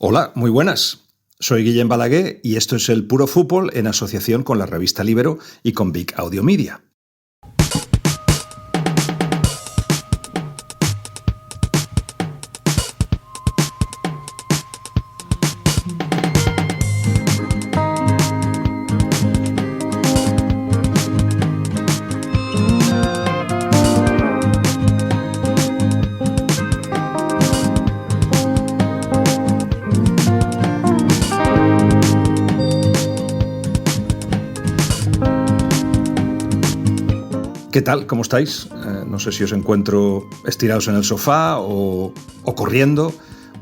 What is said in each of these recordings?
Hola, muy buenas. Soy Guillem Balaguer y esto es el Puro Fútbol en asociación con la revista Libero y con Big Audio Media. ¿Qué tal? ¿Cómo estáis? No sé si os encuentro estirados en el sofá o corriendo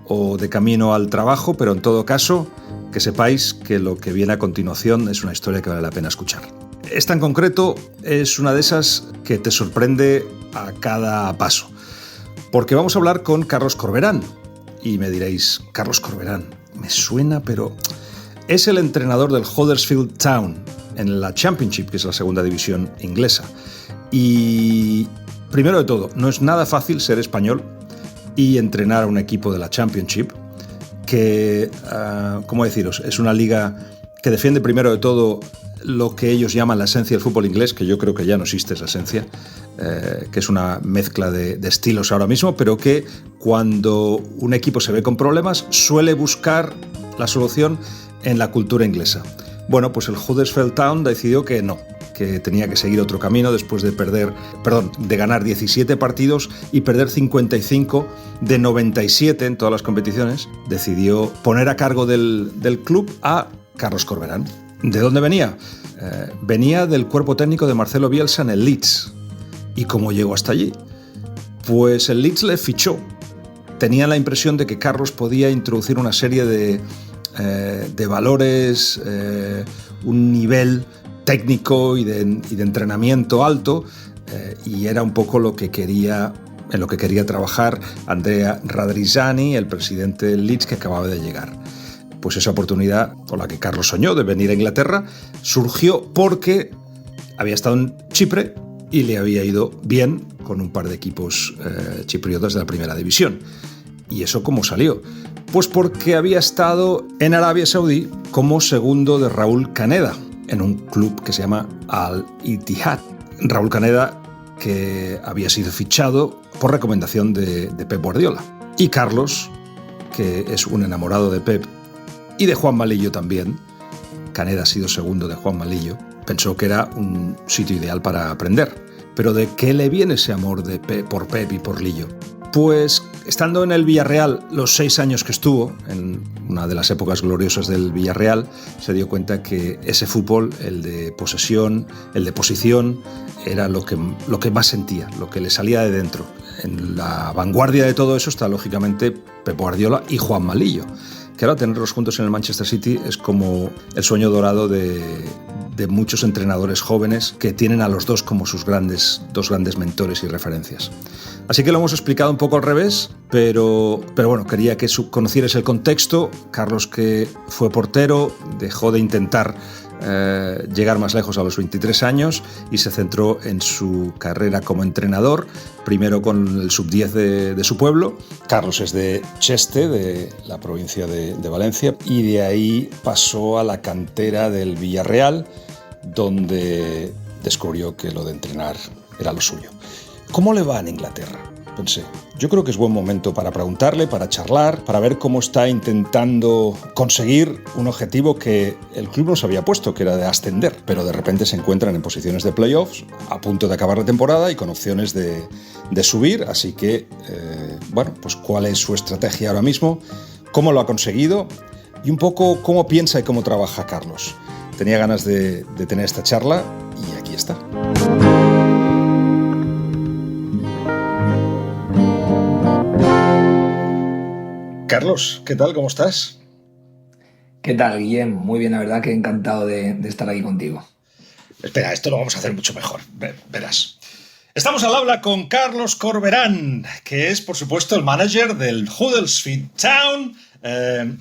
o de camino al trabajo, pero en todo caso, que sepáis que lo que viene a continuación es una historia que vale la pena escuchar. Esta en concreto es una de esas que te sorprende a cada paso, porque vamos a hablar con Carlos Corberán. Y me diréis, Carlos Corberán, me suena, pero es el entrenador del Huddersfield Town en la Championship, que es la segunda división inglesa. Y primero de todo, no es nada fácil ser español y entrenar a un equipo de la Championship, que, ¿cómo deciros? Es una liga que defiende primero de todo lo que ellos llaman la esencia del fútbol inglés, que yo creo que ya no existe esa esencia, que es una mezcla de estilos ahora mismo, pero que cuando un equipo se ve con problemas suele buscar la solución en la cultura inglesa. Bueno, pues el Huddersfield Town decidió que no, que tenía que seguir otro camino después de ganar 17 partidos y perder 55 de 97 en todas las competiciones. Decidió poner a cargo del club a Carlos Corberán. ¿De dónde venía? Venía del cuerpo técnico de Marcelo Bielsa en el Leeds. ¿Y cómo llegó hasta allí? Pues el Leeds le fichó. Tenía la impresión de que Carlos podía introducir una serie de valores, un nivel técnico y de entrenamiento alto, y era un poco en lo que quería trabajar Andrea Radrizzani, el presidente del Leeds, que acababa de llegar. Pues esa oportunidad con la que Carlos soñó de venir a Inglaterra surgió porque había estado en Chipre y le había ido bien con un par de equipos chipriotas de la primera división. ¿Y eso cómo salió? Pues porque había estado en Arabia Saudí como segundo de Raúl Caneda, en un club que se llama Al-Ittihad. Raúl Caneda, que había sido fichado por recomendación de Pep Guardiola. Y Carlos, que es un enamorado de Pep y de Juan Malillo también, Caneda ha sido segundo de Juan Malillo, pensó que era un sitio ideal para aprender. Pero ¿de qué le viene ese amor por Pep y por Lillo? Pues estando en el Villarreal los 6 años que estuvo, en una de las épocas gloriosas del Villarreal, se dio cuenta que ese fútbol, el de posesión, el de posición, era lo que más sentía, lo que le salía de dentro. En la vanguardia de todo eso está lógicamente Pep Guardiola y Juan Malillo, que ahora tenerlos juntos en el Manchester City es como el sueño dorado de muchos entrenadores jóvenes que tienen a los dos como sus dos grandes mentores y referencias. Así que lo hemos explicado un poco al revés, pero bueno, quería que conocierais el contexto. Carlos, que fue portero, dejó de intentar llegar más lejos a los 23 años y se centró en su carrera como entrenador, primero con el sub-10 de su pueblo. Carlos es de Cheste, de la provincia de Valencia, y de ahí pasó a la cantera del Villarreal, donde descubrió que lo de entrenar era lo suyo. ¿Cómo le va en Inglaterra? Pensé, yo creo que es buen momento para preguntarle, para charlar, para ver cómo está intentando conseguir un objetivo que el club nos había puesto, que era de ascender, pero de repente se encuentran en posiciones de playoffs, a punto de acabar la temporada y con opciones de subir. Así que, pues cuál es su estrategia ahora mismo, cómo lo ha conseguido y un poco cómo piensa y cómo trabaja Carlos. Tenía ganas de tener esta charla y aquí está. Carlos, ¿qué tal? ¿Cómo estás? ¿Qué tal, Guillem? Muy bien, la verdad que encantado de estar aquí contigo. Espera, esto lo vamos a hacer mucho mejor, verás. Estamos al habla con Carlos Corberán, que es, por supuesto, el manager del Huddersfield Town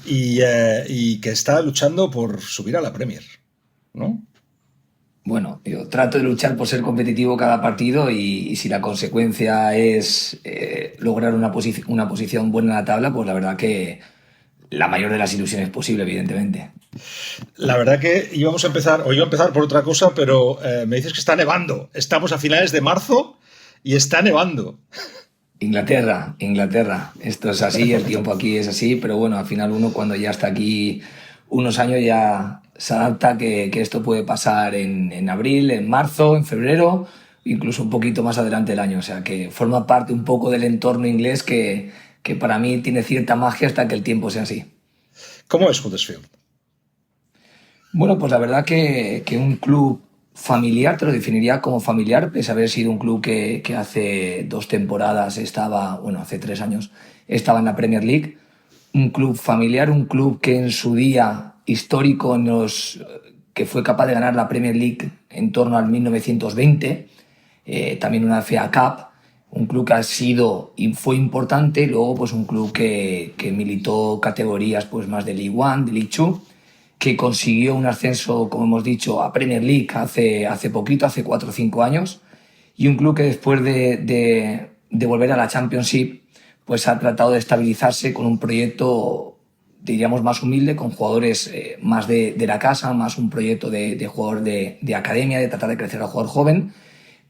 y que está luchando por subir a la Premier, ¿no? Bueno, yo trato de luchar por ser competitivo cada partido y si la consecuencia es lograr una posición buena en la tabla, pues la verdad que la mayor de las ilusiones posible, evidentemente. La verdad que iba a empezar por otra cosa, pero me dices que está nevando. Estamos a finales de marzo y está nevando. Inglaterra. Esto es así, el tiempo aquí es así, pero bueno, al final uno cuando ya está aquí unos años ya se adapta que esto puede pasar en abril, en marzo, en febrero, incluso un poquito más adelante del año. O sea que forma parte un poco del entorno inglés que para mí tiene cierta magia hasta que el tiempo sea así. ¿Cómo es Huddersfield? Bueno, pues la verdad que un club familiar, te lo definiría como familiar, pese a haber sido un club que hace 2 temporadas estaba, bueno, hace 3 años, estaba en la Premier League. Un club familiar, un club que en su día histórico que fue capaz de ganar la Premier League en torno al 1920, también una FA Cup, un club que ha sido y fue importante, y luego pues un club que militó categorías pues más de League One, de League Two, que consiguió un ascenso, como hemos dicho, a Premier League hace poquito, hace 4 o 5 años, y un club que después de volver a la Championship pues ha tratado de estabilizarse con un proyecto, diríamos, más humilde, con jugadores más de la casa, más un proyecto de jugador de academia, de tratar de crecer al jugador joven,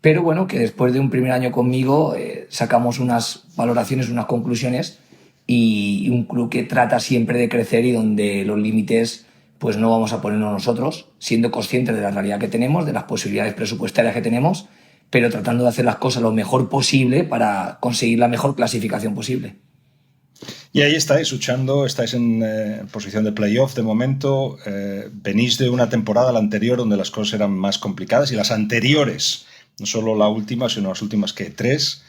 pero bueno, que después de un primer año conmigo sacamos unas valoraciones, unas conclusiones, y un club que trata siempre de crecer y donde los límites pues no vamos a ponernos nosotros, siendo conscientes de la realidad que tenemos, de las posibilidades presupuestarias que tenemos, pero tratando de hacer las cosas lo mejor posible para conseguir la mejor clasificación posible. Y ahí estáis luchando, estáis en posición de playoff de momento. Venís de una temporada, la anterior, donde las cosas eran más complicadas, y las anteriores, no solo la última, sino las últimas que 3.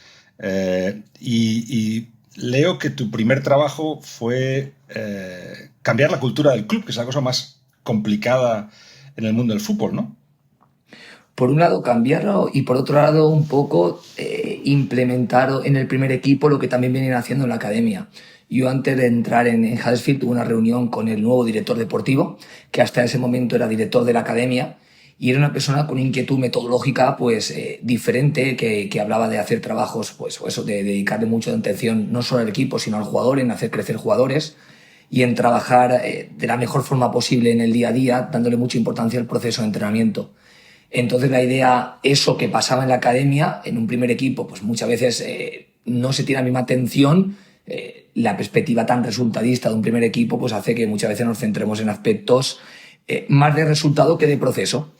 Y leo que tu primer trabajo fue cambiar la cultura del club, que es la cosa más complicada en el mundo del fútbol, ¿no? Por un lado cambiarlo y por otro lado un poco implementar en el primer equipo lo que también vienen haciendo en la academia. Yo antes de entrar en Huddersfield tuve una reunión con el nuevo director deportivo, que hasta ese momento era director de la academia, y era una persona con inquietud metodológica pues diferente, que hablaba de hacer trabajos, pues eso, de dedicarle mucha atención no solo al equipo sino al jugador, en hacer crecer jugadores y en trabajar de la mejor forma posible en el día a día, dándole mucha importancia al proceso de entrenamiento. Entonces la idea, eso que pasaba en la academia, en un primer equipo, pues muchas veces no se tiene la misma atención. La perspectiva tan resultadista de un primer equipo pues hace que muchas veces nos centremos en aspectos más de resultado que de proceso.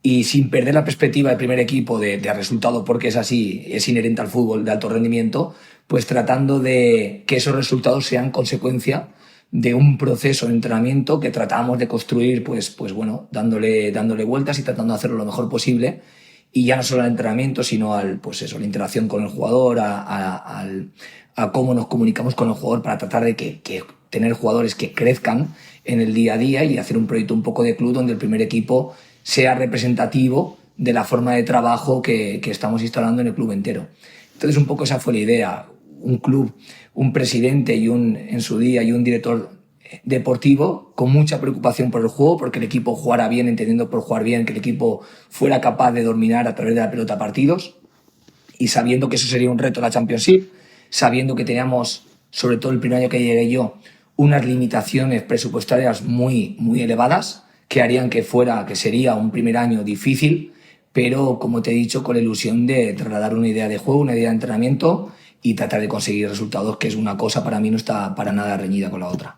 Y sin perder la perspectiva del primer equipo de resultado, porque es así, es inherente al fútbol de alto rendimiento, pues tratando de que esos resultados sean consecuencia de un proceso de entrenamiento que tratamos de construir, pues bueno, dándole vueltas y tratando de hacerlo lo mejor posible. Y ya no solo al entrenamiento, sino pues eso, la interacción con el jugador, a cómo nos comunicamos con el jugador para tratar de que tener jugadores que crezcan en el día a día y hacer un proyecto un poco de club donde el primer equipo sea representativo de la forma de trabajo que estamos instalando en el club entero. Entonces un poco esa fue la idea. Un club, un presidente en su día y un director deportivo con mucha preocupación por el juego, porque el equipo jugara bien, entendiendo por jugar bien que el equipo fuera capaz de dominar a través de la pelota partidos, y sabiendo que eso sería un reto en la Championship, sabiendo que teníamos, sobre todo el primer año que llegué yo, unas limitaciones presupuestarias muy, muy elevadas que harían que sería un primer año difícil, pero como te he dicho, con la ilusión de trasladar una idea de juego, una idea de entrenamiento y tratar de conseguir resultados, que es una cosa para mí no está para nada reñida con la otra.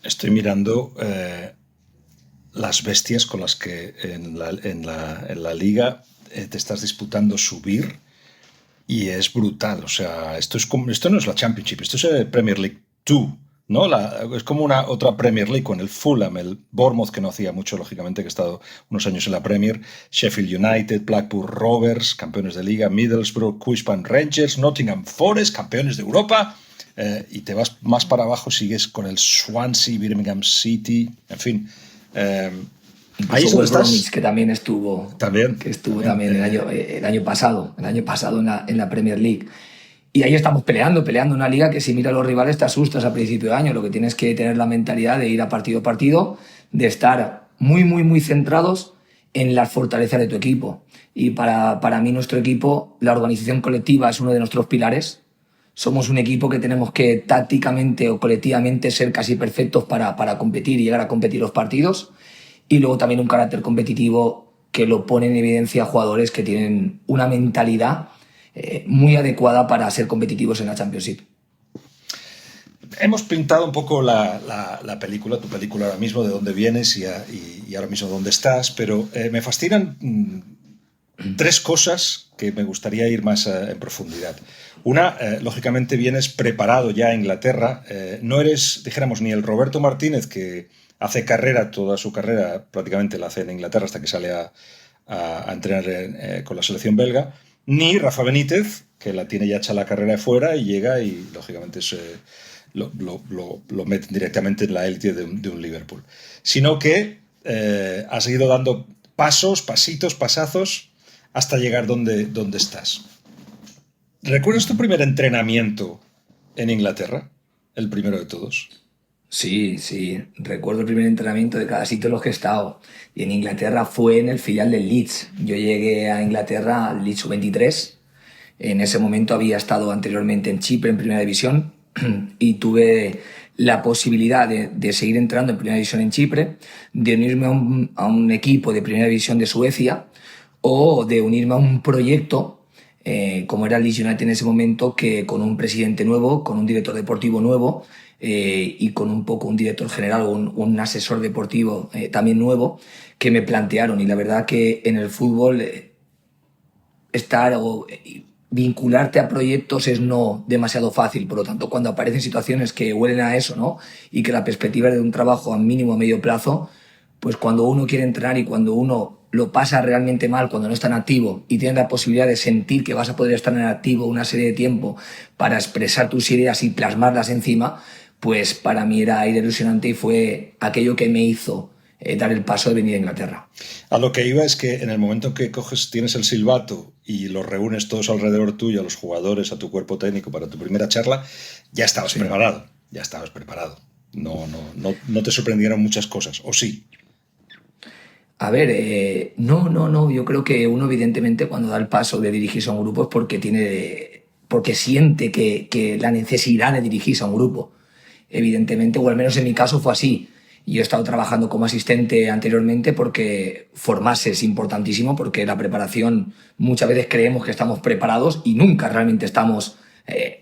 Estoy mirando las bestias con las que en la liga te estás disputando subir, y es brutal. O sea, esto no es la Championship, esto es Premier League 2, ¿no? Es como una otra Premier League con el Fulham, el Bournemouth, que no hacía mucho, lógicamente, que ha estado unos años en la Premier, Sheffield United, Blackburn Rovers, campeones de liga, Middlesbrough, Queensland Rangers, Nottingham Forest, campeones de Europa, y te vas más para abajo, sigues con el Swansea, Birmingham City, en fin. Ahí es donde estás, que también estuvo, también el año pasado en la Premier League. Y ahí estamos peleando una liga que si mira a los rivales te asustas a principio de año. Lo que tienes que tener la mentalidad de ir a partido, de estar muy, muy, muy centrados en las fortalezas de tu equipo. Y para mí, nuestro equipo, la organización colectiva es uno de nuestros pilares. somos un equipo que tenemos que tácticamente o colectivamente ser casi perfectos para competir y llegar a competir los partidos. Y luego también un carácter competitivo que lo pone en evidencia jugadores que tienen una mentalidad muy adecuada para ser competitivos en la Championship. Hemos pintado un poco la película, tu película ahora mismo, de dónde vienes y ahora mismo dónde estás, pero me fascinan tres cosas que me gustaría ir más en profundidad. Una, lógicamente vienes preparado ya a Inglaterra, no eres, dijéramos, ni el Roberto Martínez, que hace carrera, toda su carrera prácticamente la hace en Inglaterra hasta que sale a entrenar con la selección belga, ni Rafa Benítez, que la tiene ya hecha la carrera de fuera y llega y lógicamente lo meten directamente en la élite de un Liverpool. Sino que ha seguido dando pasazos, hasta llegar donde estás. ¿Recuerdas tu primer entrenamiento en Inglaterra? El primero de todos. Sí, recuerdo el primer entrenamiento de cada sitio en los que he estado. Y en Inglaterra fue en el filial del Leeds. Yo llegué a Inglaterra al Leeds U23. En ese momento había estado anteriormente en Chipre en Primera División y tuve la posibilidad de seguir entrando en Primera División en Chipre, de unirme a un equipo de Primera División de Suecia o de unirme a un proyecto como era el Leeds United en ese momento, que con un presidente nuevo, con un director deportivo nuevo y con un director general o un asesor deportivo también nuevo, que me plantearon. Y la verdad que en el fútbol estar o vincularte a proyectos es no demasiado fácil. Por lo tanto, cuando aparecen situaciones que huelen a eso, ¿no?, y que la perspectiva es de un trabajo a mínimo a medio plazo, pues cuando uno quiere entrenar y cuando uno lo pasa realmente mal, cuando no está en activo y tienes la posibilidad de sentir que vas a poder estar en activo una serie de tiempo para expresar tus ideas y plasmarlas encima, pues para mí era ilusionante y fue aquello que me hizo dar el paso de venir a Inglaterra. A lo que iba es que en el momento que tienes el silbato y los reúnes todos alrededor tuyo, a los jugadores, a tu cuerpo técnico para tu primera charla, ya estabas preparado. No te sorprendieron muchas cosas, ¿o sí? A ver, no. Yo creo que uno, evidentemente, cuando da el paso de dirigirse a un grupo es porque siente que la necesidad de dirigirse a un grupo. Evidentemente, o al menos en mi caso fue así. Yo he estado trabajando como asistente anteriormente porque formarse es importantísimo, porque la preparación, muchas veces creemos que estamos preparados y nunca realmente estamos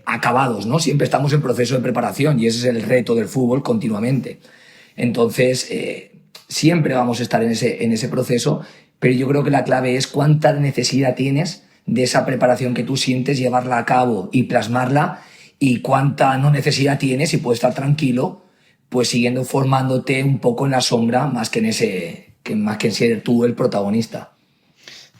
acabados, ¿no? Siempre estamos en proceso de preparación y ese es el reto del fútbol continuamente. Entonces, siempre vamos a estar en ese proceso, pero yo creo que la clave es cuánta necesidad tienes de esa preparación que tú sientes, llevarla a cabo y plasmarla, y cuánta no necesidad tienes y puedes estar tranquilo, pues siguiendo formándote un poco en la sombra más que en ser tú el protagonista.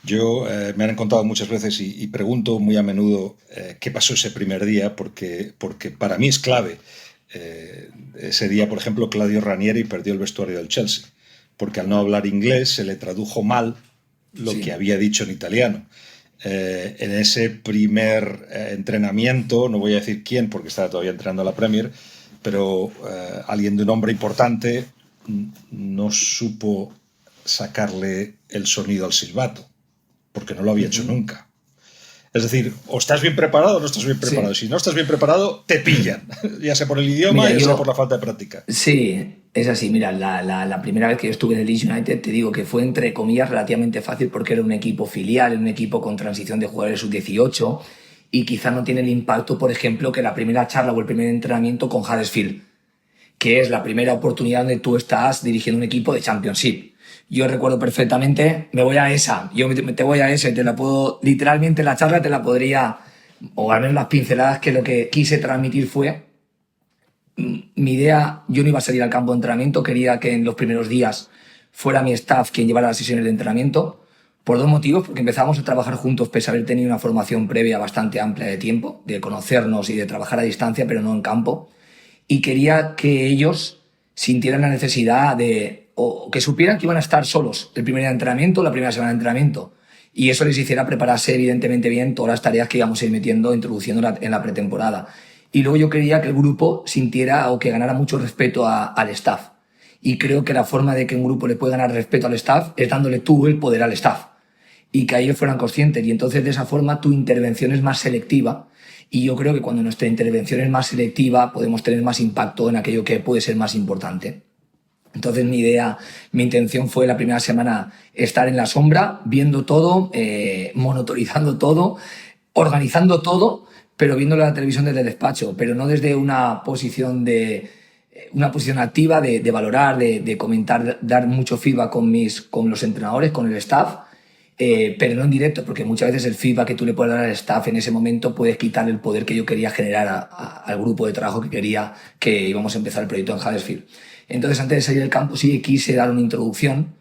Yo me han contado muchas veces y pregunto muy a menudo qué pasó ese primer día, porque para mí es clave. Ese día, por ejemplo, Claudio Ranieri perdió el vestuario del Chelsea, porque al no hablar inglés se le tradujo mal lo que había dicho en italiano. En ese primer entrenamiento, no voy a decir quién porque estaba todavía entrenando a la Premier, pero alguien de un nombre importante no supo sacarle el sonido al silbato, porque no lo había hecho nunca. Es decir, o estás bien preparado o no estás bien preparado. Si no estás bien preparado, te pillan, ya sea por el idioma, ya sea por la falta de práctica. Sí, es así. Mira, la primera vez que yo estuve en el Leeds United, te digo que fue, entre comillas, relativamente fácil porque era un equipo filial, un equipo con transición de jugadores sub-18 y quizá no tiene el impacto, por ejemplo, que la primera charla o el primer entrenamiento con Huddersfield, que es la primera oportunidad donde tú estás dirigiendo un equipo de Championship. Yo recuerdo perfectamente, me voy a esa, te voy a esa y te la puedo, literalmente la charla te la podría, o al menos las pinceladas, que lo que quise transmitir fue, mi idea, yo no iba a salir al campo de entrenamiento, quería que en los primeros días fuera mi staff quien llevara las sesiones de entrenamiento, por dos motivos: porque empezamos a trabajar juntos pese a haber tenido una formación previa bastante amplia de tiempo, de conocernos y de trabajar a distancia, pero no en campo, y quería que ellos sintieran la necesidad o que supieran que iban a estar solos el primer día de entrenamiento, la primera semana de entrenamiento, y eso les hiciera prepararse evidentemente bien todas las tareas que íbamos a ir metiendo, introduciendo en la pretemporada. Y luego yo quería que el grupo sintiera o que ganara mucho respeto al staff, y creo que la forma de que un grupo le puede ganar respeto al staff es dándole tú el poder al staff y que ellos fueran conscientes, y entonces de esa forma tu intervención es más selectiva y yo creo que cuando nuestra intervención es más selectiva podemos tener más impacto en aquello que puede ser más importante. Entonces mi intención fue la primera semana estar en la sombra, viendo todo, monitorizando todo, organizando todo, pero viéndolo en la televisión desde el despacho, pero no desde una posición activa de valorar, de comentar, dar mucho feedback con los entrenadores, con el staff, pero no en directo, porque muchas veces el feedback que tú le puedes dar al staff en ese momento puede quitar el poder que yo quería generar al grupo de trabajo que quería que íbamos a empezar el proyecto en Huddersfield. Entonces, antes de salir del campo, sí quise dar una introducción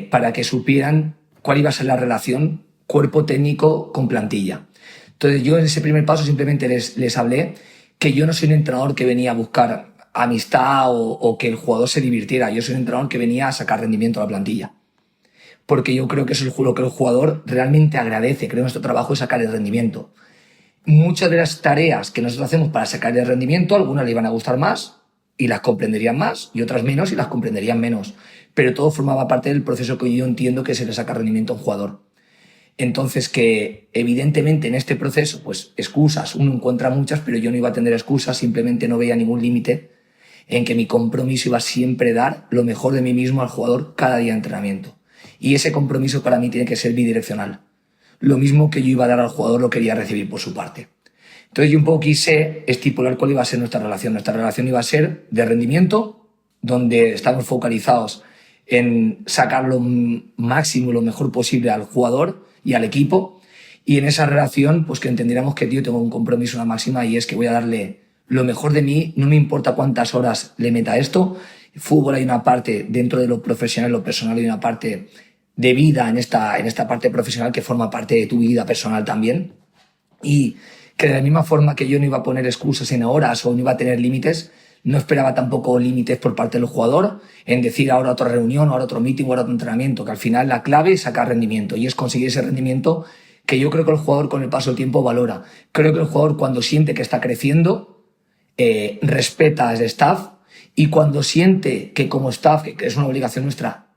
para que supieran cuál iba a ser la relación cuerpo técnico con plantilla. Entonces, yo en ese primer paso simplemente les hablé que yo no soy un entrenador que venía a buscar amistad o que el jugador se divirtiera. Yo soy un entrenador que venía a sacar rendimiento a la plantilla. Porque yo creo que eso es lo que el jugador realmente agradece. Creo que nuestro trabajo es sacar el rendimiento. Muchas de las tareas que nosotros hacemos para sacar el rendimiento, algunas le iban a gustar más y las comprenderían más, y otras menos y las comprenderían menos. Pero todo formaba parte del proceso que yo entiendo que se le saca rendimiento a un jugador. Entonces, que evidentemente en este proceso, pues excusas, uno encuentra muchas, pero yo no iba a tener excusas, simplemente no veía ningún límite en que mi compromiso iba siempre dar lo mejor de mí mismo al jugador cada día de entrenamiento. Y ese compromiso para mí tiene que ser bidireccional. Lo mismo que yo iba a dar al jugador lo quería recibir por su parte. Entonces yo un poco quise estipular cuál iba a ser nuestra relación. Nuestra relación iba a ser de rendimiento, donde estamos focalizados en sacar lo máximo y lo mejor posible al jugador y al equipo. Y en esa relación, pues que entendiéramos que yo tengo un compromiso, una máxima, y es que voy a darle lo mejor de mí, no me importa cuántas horas le meta esto. Fútbol hay una parte, dentro de lo profesional y lo personal hay una parte de vida en esta parte profesional que forma parte de tu vida personal también. Y que de la misma forma que yo no iba a poner excusas en horas o no iba a tener límites, no esperaba tampoco límites por parte del jugador en decir ahora otra reunión, ahora otro meeting, ahora otro entrenamiento, que al final la clave es sacar rendimiento y es conseguir ese rendimiento que yo creo que el jugador con el paso del tiempo valora. Creo que el jugador cuando siente que está creciendo, respeta al staff, y cuando siente que como staff, que es una obligación nuestra,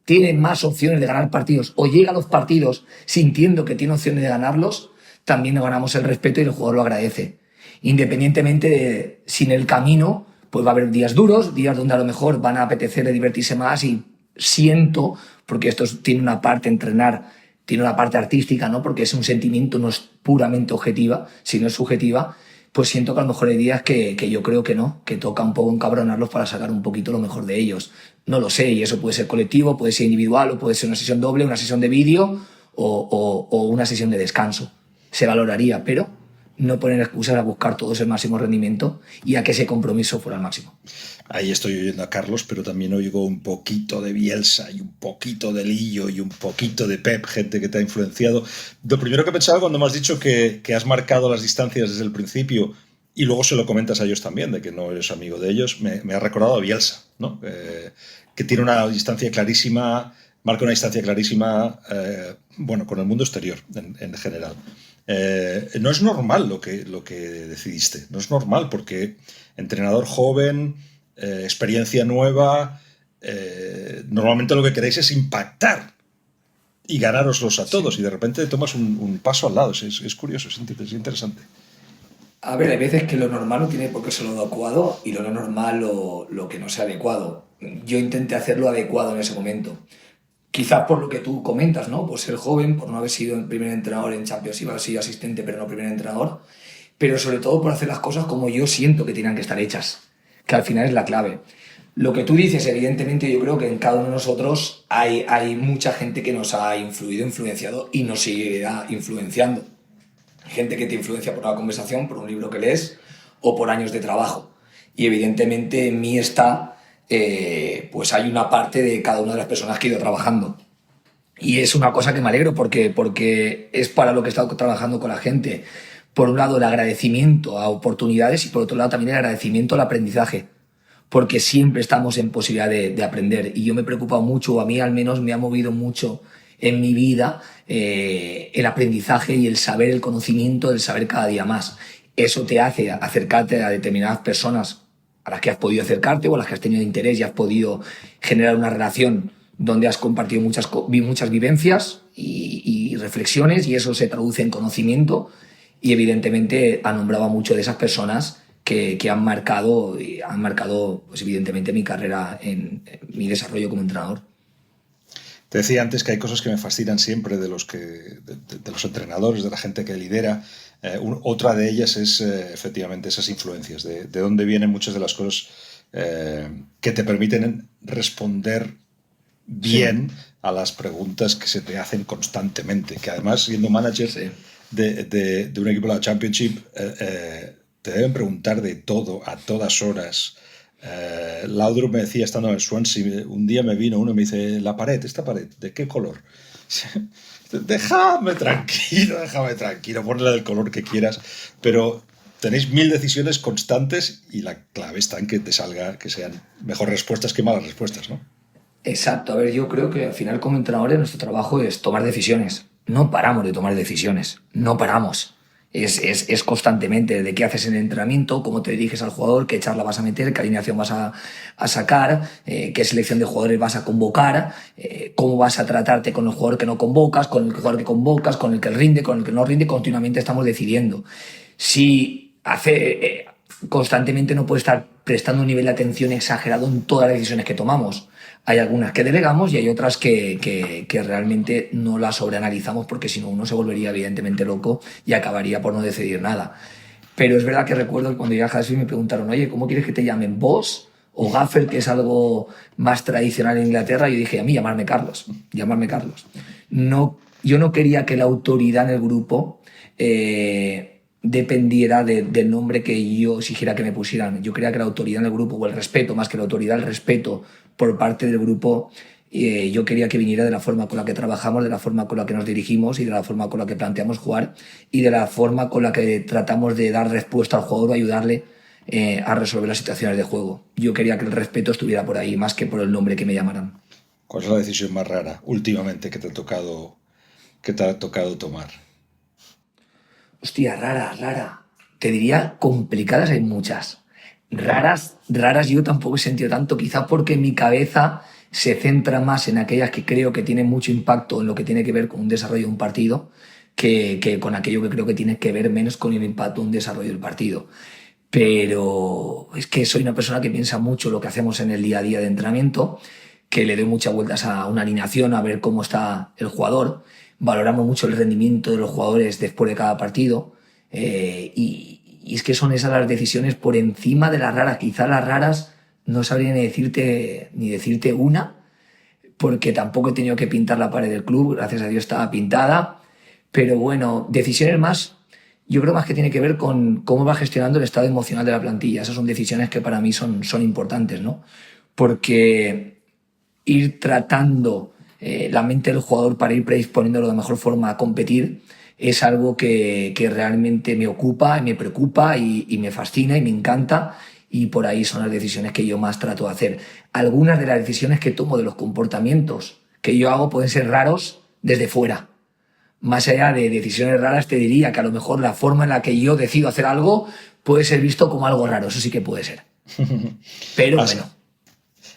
tiene más opciones de ganar partidos o llega a los partidos sintiendo que tiene opciones de ganarlos, también nos ganamos el respeto y el jugador lo agradece. Independientemente de si en el camino pues va a haber días duros, días donde a lo mejor van a apetecer de divertirse más, y siento, porque esto tiene una parte, entrenar, tiene una parte artística, ¿no? Porque es un sentimiento, no es puramente objetiva, sino es subjetiva, pues siento que a lo mejor hay días que yo creo que no, que toca un poco encabronarlos para sacar un poquito lo mejor de ellos. No lo sé, y eso puede ser colectivo, puede ser individual, o puede ser una sesión doble, una sesión de vídeo o una sesión de descanso. Se valoraría, pero no poner excusas a buscar todos el máximo rendimiento y a que ese compromiso fuera el máximo. Ahí estoy oyendo a Carlos, pero también oigo un poquito de Bielsa y un poquito de Lillo y un poquito de Pep, gente que te ha influenciado. Lo primero que pensaba cuando me has dicho que has marcado las distancias desde el principio y luego se lo comentas a ellos también, de que no eres amigo de ellos, me ha recordado a Bielsa, ¿no? Que tiene una distancia clarísima, marca una distancia clarísima, bueno, con el mundo exterior en general. No es normal lo que decidiste, no es normal, porque entrenador joven, experiencia nueva, normalmente lo que queréis es impactar y ganároslos a todos, sí. Y de repente tomas un paso al lado. Es curioso, es interesante. A ver, hay veces que lo normal no tiene por qué ser lo adecuado y lo no normal lo que no sea adecuado. Yo intenté hacerlo adecuado en ese momento. Quizás por lo que tú comentas, ¿no? Por ser joven, por no haber sido el primer entrenador en Champions, iba a haber sido asistente, pero no primer entrenador. Pero sobre todo por hacer las cosas como yo siento que tienen que estar hechas, que al final es la clave. Lo que tú dices, evidentemente, yo creo que en cada uno de nosotros hay mucha gente que nos ha influenciado y nos seguirá influenciando. Gente que te influencia por una conversación, por un libro que lees o por años de trabajo. Y evidentemente en mí está, pues hay una parte de cada una de las personas que he ido trabajando. Y es una cosa que me alegro porque es para lo que he estado trabajando con la gente. Por un lado el agradecimiento a oportunidades y por otro lado también el agradecimiento al aprendizaje. Porque siempre estamos en posibilidad de aprender. Y yo me he preocupado mucho, o a mí al menos me ha movido mucho en mi vida el aprendizaje y el saber, el conocimiento, el saber cada día más. Eso te hace acercarte a determinadas personas a las que has podido acercarte o a las que has tenido interés y has podido generar una relación donde has compartido muchas vivencias y reflexiones, y eso se traduce en conocimiento y evidentemente ha nombrado a muchas de esas personas que han marcado, pues, evidentemente mi carrera en mi desarrollo como entrenador. Te decía antes que hay cosas que me fascinan siempre de los entrenadores, de la gente que lidera. Otra de ellas es efectivamente esas influencias, de dónde vienen muchas de las cosas que te permiten responder bien a las preguntas que se te hacen constantemente. Que además, siendo manager de un equipo de la Championship, te deben preguntar de todo a todas horas. Laudrup me decía, estando en el Swansea, un día me vino uno y me dice, esta pared, ¿de qué color? Déjame tranquilo, ponle del color que quieras, pero tenéis 1000 decisiones constantes y la clave está en que te salga, que sean mejor respuestas que malas respuestas, ¿no? Exacto, a ver, yo creo que al final como entrenadores nuestro trabajo es tomar decisiones. No paramos de tomar decisiones, no paramos. Es constantemente de qué haces en el entrenamiento, cómo te diriges al jugador, qué charla vas a meter, qué alineación vas a sacar, qué selección de jugadores vas a convocar, cómo vas a tratarte con el jugador que no convocas, con el jugador que convocas, con el que rinde, con el que no rinde, continuamente estamos decidiendo. Si constantemente no puede estar prestando un nivel de atención exagerado en todas las decisiones que tomamos. Hay algunas que delegamos y hay otras que realmente no las sobreanalizamos porque si no uno se volvería evidentemente loco y acabaría por no decidir nada. Pero es verdad que recuerdo que cuando llegué a Huddersfield me preguntaron, oye, ¿cómo quieres que te llamen? ¿Boss o Gaffer, que es algo más tradicional en Inglaterra? Y yo dije, a mí llamarme Carlos. No, yo no quería que la autoridad en el grupo dependiera del nombre que yo exigiera que me pusieran. Yo quería que la autoridad en el grupo, o el respeto, más que la autoridad, el respeto por parte del grupo, yo quería que viniera de la forma con la que trabajamos, de la forma con la que nos dirigimos y de la forma con la que planteamos jugar y de la forma con la que tratamos de dar respuesta al jugador o ayudarle a resolver las situaciones de juego. Yo quería que el respeto estuviera por ahí, más que por el nombre que me llamaran. ¿Cuál es la decisión más rara últimamente que te ha tocado tomar? Hostia, rara. Te diría complicadas, hay muchas. Raras yo tampoco he sentido tanto, quizá porque mi cabeza se centra más en aquellas que creo que tienen mucho impacto en lo que tiene que ver con un desarrollo de un partido que con aquello que creo que tiene que ver menos con el impacto de un desarrollo del partido. Pero es que soy una persona que piensa mucho lo que hacemos en el día a día de entrenamiento, que le doy muchas vueltas a una alineación, a ver cómo está el jugador. Valoramos mucho el rendimiento de los jugadores después de cada partido y es que son esas las decisiones por encima de las raras. Quizás las raras no sabría ni decirte una, porque tampoco he tenido que pintar la pared del club, gracias a Dios estaba pintada, pero bueno, decisiones más, yo creo más que tiene que ver con cómo va gestionando el estado emocional de la plantilla. Esas son decisiones que para mí son importantes, ¿no? Porque ir tratando la mente del jugador para ir predisponiéndolo de mejor forma a competir es algo que realmente me ocupa, me preocupa y me fascina y me encanta, y por ahí son las decisiones que yo más trato de hacer. Algunas de las decisiones que tomo, de los comportamientos que yo hago, pueden ser raros desde fuera. Más allá de decisiones raras, te diría que a lo mejor la forma en la que yo decido hacer algo puede ser visto como algo raro, eso sí que puede ser. Pero bueno.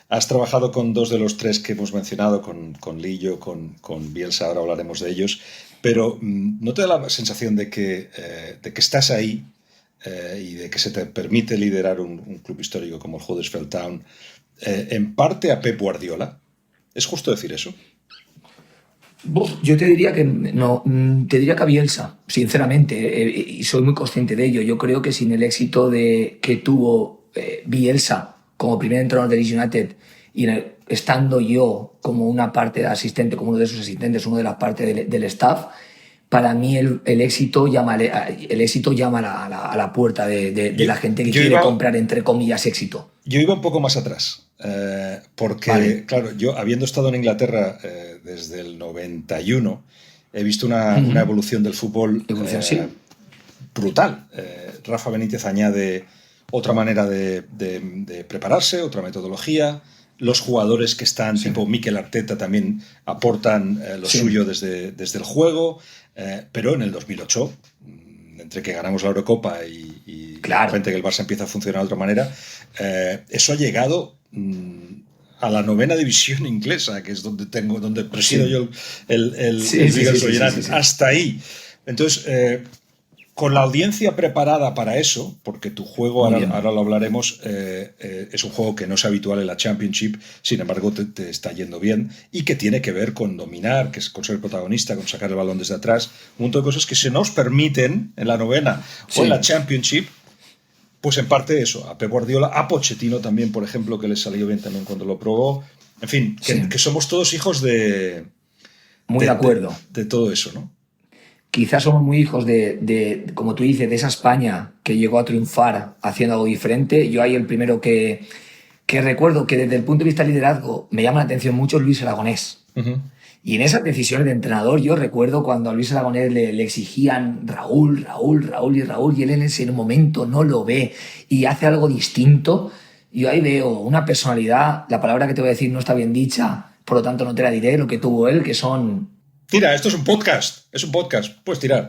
Has trabajado con 2 de los 3 que hemos mencionado, con Lillo, con Bielsa, ahora hablaremos de ellos, pero ¿no te da la sensación de que estás ahí y de que se te permite liderar un club histórico como el Huddersfield Town en parte a Pep Guardiola? ¿Es justo decir eso? Yo te diría que no, te diría que a Bielsa, sinceramente, y soy muy consciente de ello. Yo creo que sin el éxito que tuvo Bielsa como primer entrenador de Leeds United y estando yo como una parte de asistente, como uno de sus asistentes, uno de las partes del staff, para mí el éxito llama a la puerta de la gente que quiere comprar, entre comillas, éxito. Yo iba un poco más atrás, porque, claro, yo habiendo estado en Inglaterra desde el 91, he visto una evolución del fútbol brutal. Rafa Benítez añade otra manera de prepararse, otra metodología. Los jugadores que están, tipo Mikel Arteta, también aportan lo suyo desde el juego. Pero en el 2008, entre que ganamos la Eurocopa y de repente que el Barça empieza a funcionar de otra manera, eso ha llegado a la 9ª división inglesa, que es donde presido yo el Hasta ahí. Entonces, con la audiencia preparada para eso, porque tu juego, ahora lo hablaremos, es un juego que no es habitual en la Championship, sin embargo te está yendo bien, y que tiene que ver con dominar, que es con ser protagonista, con sacar el balón desde atrás, un montón de cosas que se nos permiten en la novena o en la Championship. Pues en parte eso, a Pep Guardiola, a Pochettino también, por ejemplo, que le salió bien también cuando lo probó. En fin, que somos todos hijos Muy de acuerdo. De todo eso, ¿no? Quizás somos muy hijos como tú dices, de esa España que llegó a triunfar haciendo algo diferente. Yo ahí el primero que recuerdo que desde el punto de vista de liderazgo me llama la atención mucho es Luis Aragonés. Uh-huh. Y en esas decisiones de entrenador yo recuerdo cuando a Luis Aragonés le exigían Raúl, y él en ese momento no lo ve y hace algo distinto. Yo ahí veo una personalidad, la palabra que te voy a decir no está bien dicha, por lo tanto no te la diré, lo que tuvo él, que son... Tira, esto es un podcast, puedes tirar.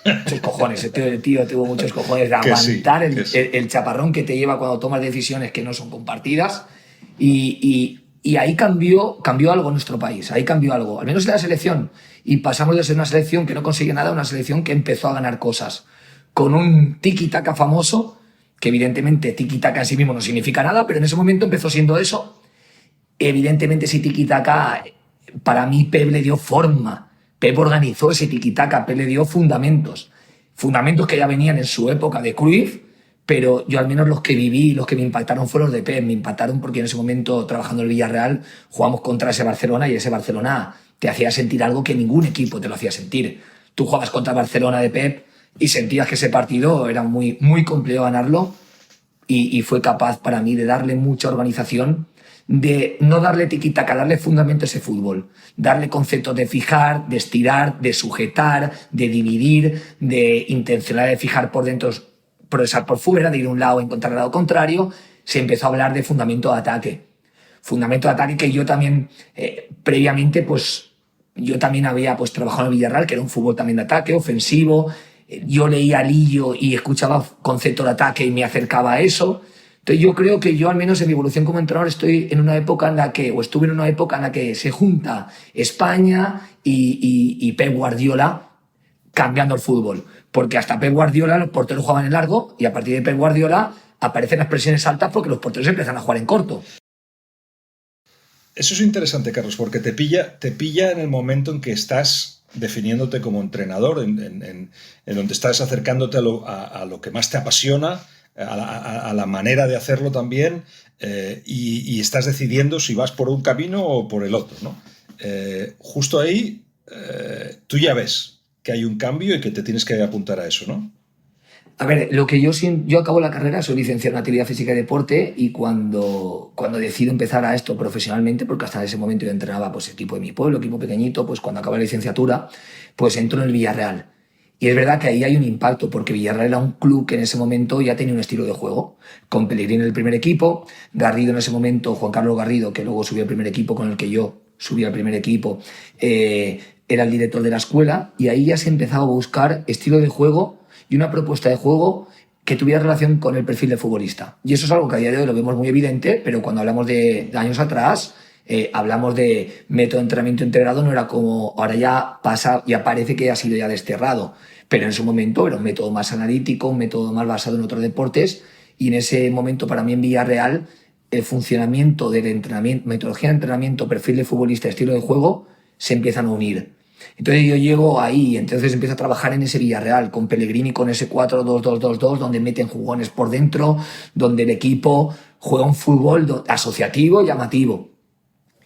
Muchos cojones, el tío tuvo muchos cojones de aguantar el chaparrón que te lleva cuando tomas decisiones que no son compartidas y ahí cambió algo en nuestro país, ahí cambió algo, al menos en la selección, y pasamos de ser una selección que no consigue nada a una selección que empezó a ganar cosas, con un tiki-taka famoso, que evidentemente tiki-taka en sí mismo no significa nada, pero en ese momento empezó siendo eso. Evidentemente ese tiki-taka, para mí Pep le dio forma, Pep organizó ese tiki-taka, Pep le dio fundamentos que ya venían en su época de Cruyff, pero yo al menos los que viví, los que me impactaron fueron los de Pep. Me impactaron porque en ese momento, trabajando en el Villarreal, jugamos contra ese Barcelona y ese Barcelona te hacía sentir algo que ningún equipo te lo hacía sentir. Tú jugabas contra el Barcelona de Pep y sentías que ese partido era muy, muy complejo ganarlo y fue capaz para mí de darle mucha organización, de no darle tiquitaca, darle fundamento a ese fútbol, darle conceptos de fijar, de estirar, de sujetar, de dividir, de intencionar de fijar por dentro, progresar por fuera, de ir de un lado a encontrar el lado contrario. Se empezó a hablar de fundamento de ataque. Fundamento de ataque que yo también, previamente, pues yo también había pues trabajado en el Villarreal, que era un fútbol también de ataque, ofensivo. Yo leía Lillo y escuchaba concepto de ataque y me acercaba a eso. Entonces yo creo que yo, al menos en mi evolución como entrenador, estuve en una época en la que se junta España y Pep Guardiola cambiando el fútbol. Porque hasta Pep Guardiola los porteros jugaban en largo y a partir de Pep Guardiola aparecen las presiones altas porque los porteros empiezan a jugar en corto. Eso es interesante, Carlos, porque te pilla en el momento en que estás definiéndote como entrenador, en donde estás acercándote a lo que más te apasiona, a la manera de hacerlo también, y estás decidiendo si vas por un camino o por el otro, ¿no? Justo ahí tú ya ves que hay un cambio y que te tienes que apuntar a eso, ¿no? A ver, lo que yo acabo la carrera, soy licenciado en actividad física y deporte, y cuando decido empezar a esto profesionalmente, porque hasta ese momento yo entrenaba pues equipo de mi pueblo, equipo pequeñito, pues cuando acabo la licenciatura, pues entro en el Villarreal. Y es verdad que ahí hay un impacto, porque Villarreal era un club que en ese momento ya tenía un estilo de juego, con Pellegrini en el primer equipo, Garrido en ese momento, Juan Carlos Garrido, que luego subió al primer equipo, con el que yo subí al primer equipo, era el director de la escuela, y ahí ya se empezaba a buscar estilo de juego y una propuesta de juego que tuviera relación con el perfil de futbolista. Y eso es algo que a día de hoy lo vemos muy evidente, pero cuando hablamos de años atrás, hablamos de método de entrenamiento integrado, no era como ahora ya pasa, ya parece que ha sido ya desterrado, pero en su momento era un método más analítico, un método más basado en otros deportes, y en ese momento para mí en Villarreal el funcionamiento del entrenamiento, metodología de entrenamiento, perfil de futbolista, estilo de juego, se empiezan a unir. Entonces yo llego ahí y entonces empiezo a trabajar en ese Villarreal con Pellegrini, con ese 4-2-2-2-2, donde meten jugones por dentro, donde el equipo juega un fútbol asociativo, llamativo.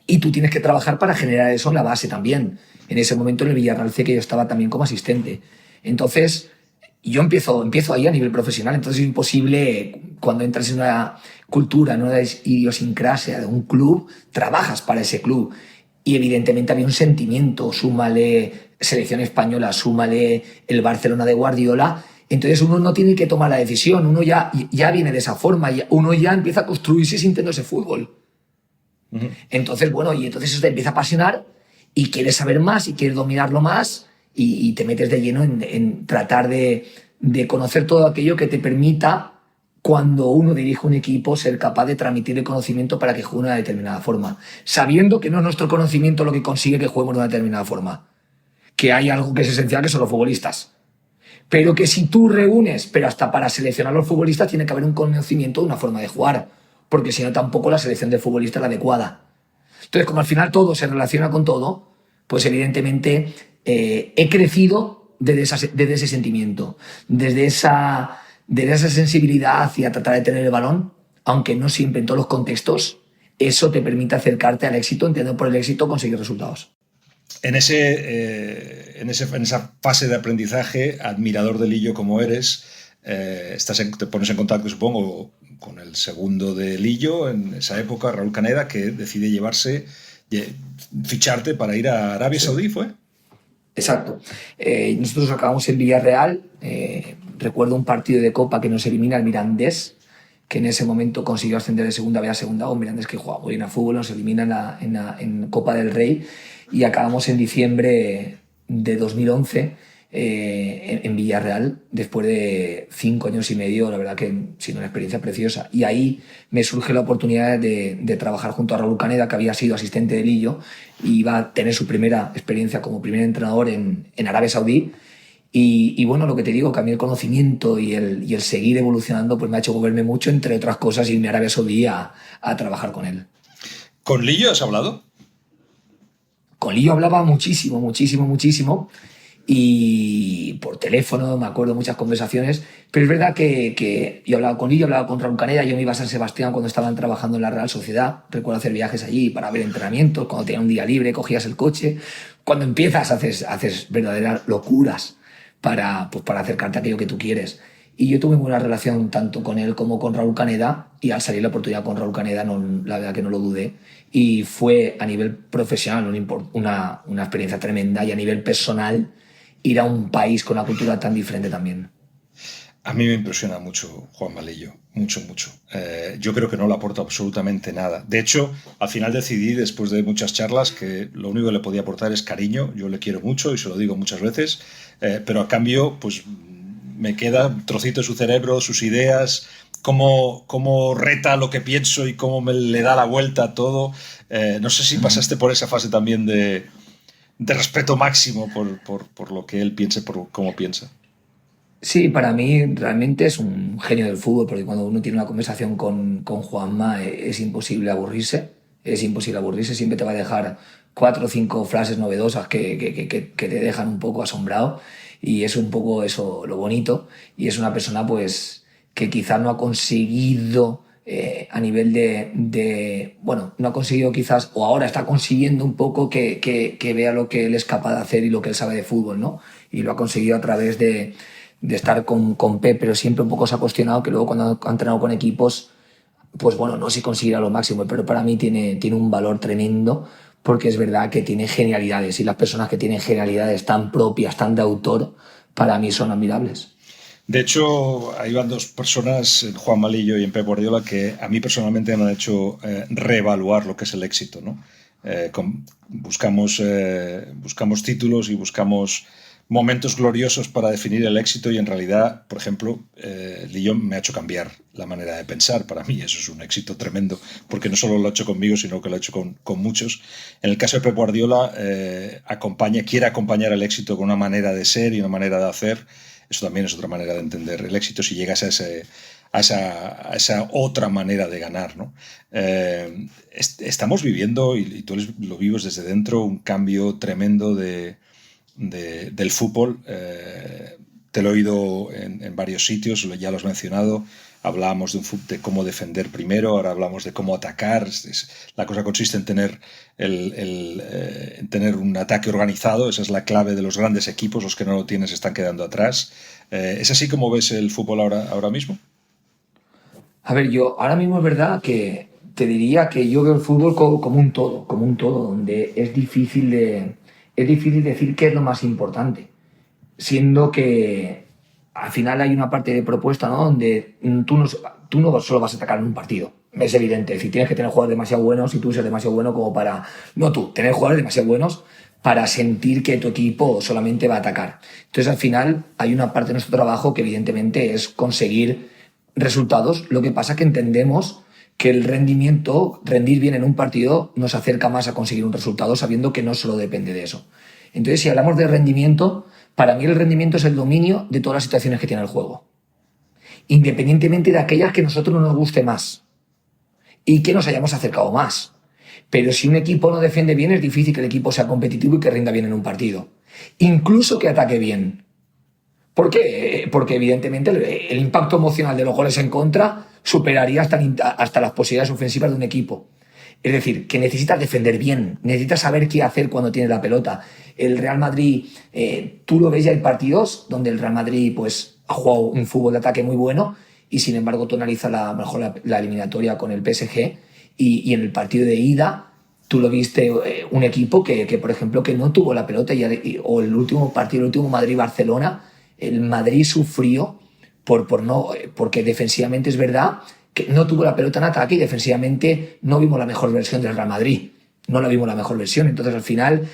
Y tú tienes que trabajar para generar eso en la base también. En ese momento en el Villarreal C, que yo estaba también como asistente. Entonces yo empiezo ahí a nivel profesional. Entonces es imposible, cuando entras en una cultura, en una idiosincrasia de un club, trabajas para ese club. Y evidentemente había un sentimiento, súmale selección española, súmale el Barcelona de Guardiola. Entonces uno no tiene que tomar la decisión, uno ya viene de esa forma, uno ya empieza a construirse sintiendo ese fútbol. Uh-huh. Entonces, bueno, y entonces eso te empieza a apasionar y quieres saber más y quieres dominarlo más y te metes de lleno en tratar de conocer todo aquello que te permita, cuando uno dirige un equipo, ser capaz de transmitir el conocimiento para que juegue de una determinada forma, sabiendo que no es nuestro conocimiento lo que consigue que juguemos de una determinada forma, que hay algo que es esencial, que son los futbolistas. pero que si tú reúnes, pero hasta para seleccionar a los futbolistas tiene que haber un conocimiento de una forma de jugar, porque si no tampoco la selección de futbolistas es la adecuada. Entonces, como al final todo se relaciona con todo, pues evidentemente he crecido desde ese sentimiento, desde esa sensibilidad hacia tratar de tener el balón, aunque no siempre en todos los contextos, eso te permite acercarte al éxito, entendiendo por el éxito conseguir resultados. En esa fase de aprendizaje, admirador de Lillo como eres, te pones en contacto, supongo, con el segundo de Lillo en esa época, Raúl Caneda, que decide ficharte para ir a Arabia Saudí, ¿fue? Exacto. Nosotros acabamos en Villarreal. Recuerdo un partido de Copa que nos elimina el Mirandés, que en ese momento consiguió ascender de segunda B a segunda, un Mirandés que jugaba muy bien a fútbol, nos elimina en Copa del Rey, y acabamos en diciembre de 2011 en Villarreal, después de 5 años y medio, la verdad que sin una experiencia preciosa. Y ahí me surge la oportunidad de trabajar junto a Raúl Caneda, que había sido asistente de Lillo, y iba a tener su primera experiencia como primer entrenador en Arabia Saudí. Y bueno, lo que te digo, que a mí el conocimiento y el seguir evolucionando pues me ha hecho moverme mucho, entre otras cosas, irme a Arabia Saudí a trabajar con él. ¿Con Lillo has hablado? Con Lillo hablaba muchísimo, y por teléfono, me acuerdo muchas conversaciones, pero es verdad que yo hablaba con Lillo, hablaba con Raúl Caneda, yo me iba a San Sebastián cuando estaban trabajando en la Real Sociedad, recuerdo hacer viajes allí para ver entrenamientos, cuando tenía un día libre cogías el coche, cuando empiezas haces verdaderas locuras para acercarte a aquello que tú quieres. Y yo tuve buena relación tanto con él como con Raúl Caneda, y al salir la oportunidad con Raúl Caneda, la verdad que no lo dudé, y fue a nivel profesional una experiencia tremenda, y a nivel personal ir a un país con una cultura tan diferente también. A mí me impresiona mucho Juanma Lillo, mucho. Yo creo que no le aporta absolutamente nada. De hecho, al final decidí, después de muchas charlas, que lo único que le podía aportar es cariño. Yo le quiero mucho y se lo digo muchas veces, pero a cambio, pues me queda un trocito de su cerebro, sus ideas, cómo reta lo que pienso y cómo le da la vuelta a todo. No sé si pasaste por esa fase también de respeto máximo por lo que él piense, por cómo piensa. Sí, para mí realmente es un genio del fútbol, porque cuando uno tiene una conversación con Juanma es imposible aburrirse, siempre te va a dejar 4 o 5 frases novedosas que te dejan un poco asombrado, y es un poco eso lo bonito, y es una persona pues que quizás no ha conseguido a nivel bueno, no ha conseguido quizás, o ahora está consiguiendo un poco que vea lo que él es capaz de hacer y lo que él sabe de fútbol, ¿no? Y lo ha conseguido a través de estar con Pep, pero siempre un poco se ha cuestionado que luego cuando ha entrenado con equipos, pues bueno, no sé si conseguirá lo máximo, pero para mí tiene un valor tremendo, porque es verdad que tiene genialidades, y las personas que tienen genialidades tan propias, tan de autor, para mí son admirables. De hecho, ahí van 2 personas, en Juanma Lillo y en Pep Guardiola, que a mí personalmente me han hecho reevaluar lo que es el éxito, ¿no? Buscamos títulos y buscamos momentos gloriosos para definir el éxito, y en realidad, por ejemplo, Lillo me ha hecho cambiar la manera de pensar. Para mí eso es un éxito tremendo, porque no solo lo ha hecho conmigo, sino que lo ha hecho con muchos. En el caso de Pep Guardiola, quiere acompañar el éxito con una manera de ser y una manera de hacer. Eso también es otra manera de entender el éxito, si llegas a esa otra manera de ganar, ¿no? Estamos viviendo, y tú lo vives desde dentro, un cambio tremendo del fútbol. Te lo he oído en varios sitios, ya lo has mencionado. Hablábamos de cómo defender primero, ahora hablamos de cómo atacar. La cosa consiste en tener un ataque organizado. Esa es la clave de los grandes equipos. Los que no lo tienen se están quedando atrás. ¿Es así como ves el fútbol ahora mismo? A ver, yo ahora mismo es verdad que te diría que yo veo el fútbol como un todo, donde es difícil decir qué es lo más importante, siendo que al final hay una parte de propuesta, ¿no?, donde tú no solo vas a atacar en un partido. Es evidente, es decir, tienes que tener jugadores demasiado buenos, y tú ser demasiado bueno como para... No tú, tener jugadores demasiado buenos para sentir que tu equipo solamente va a atacar. Entonces, al final, hay una parte de nuestro trabajo que evidentemente es conseguir resultados. Lo que pasa es que entendemos que el rendir bien en un partido, nos acerca más a conseguir un resultado, sabiendo que no solo depende de eso. Entonces, si hablamos de rendimiento, Para mí el rendimiento es el dominio de todas las situaciones que tiene el juego, independientemente de aquellas que a nosotros no nos guste más y que nos hayamos acercado más. Pero si un equipo no defiende bien, es difícil que el equipo sea competitivo y que rinda bien en un partido. Incluso que ataque bien. ¿Por qué? Porque evidentemente el impacto emocional de los goles en contra superaría hasta las posibilidades ofensivas de un equipo. Es decir, que necesitas defender bien, necesitas saber qué hacer cuando tienes la pelota. El Real Madrid, tú lo ves, ya hay partidos donde el Real Madrid pues, ha jugado un fútbol de ataque muy bueno y sin embargo tú analizas la eliminatoria con el PSG y en el partido de ida tú lo viste un equipo que, por ejemplo, que no tuvo la pelota o el último partido, el último Madrid-Barcelona, el Madrid sufrió porque defensivamente es verdad que no tuvo la pelota en ataque y defensivamente no vimos la mejor versión del Real Madrid. No la vimos la mejor versión. Entonces, al final,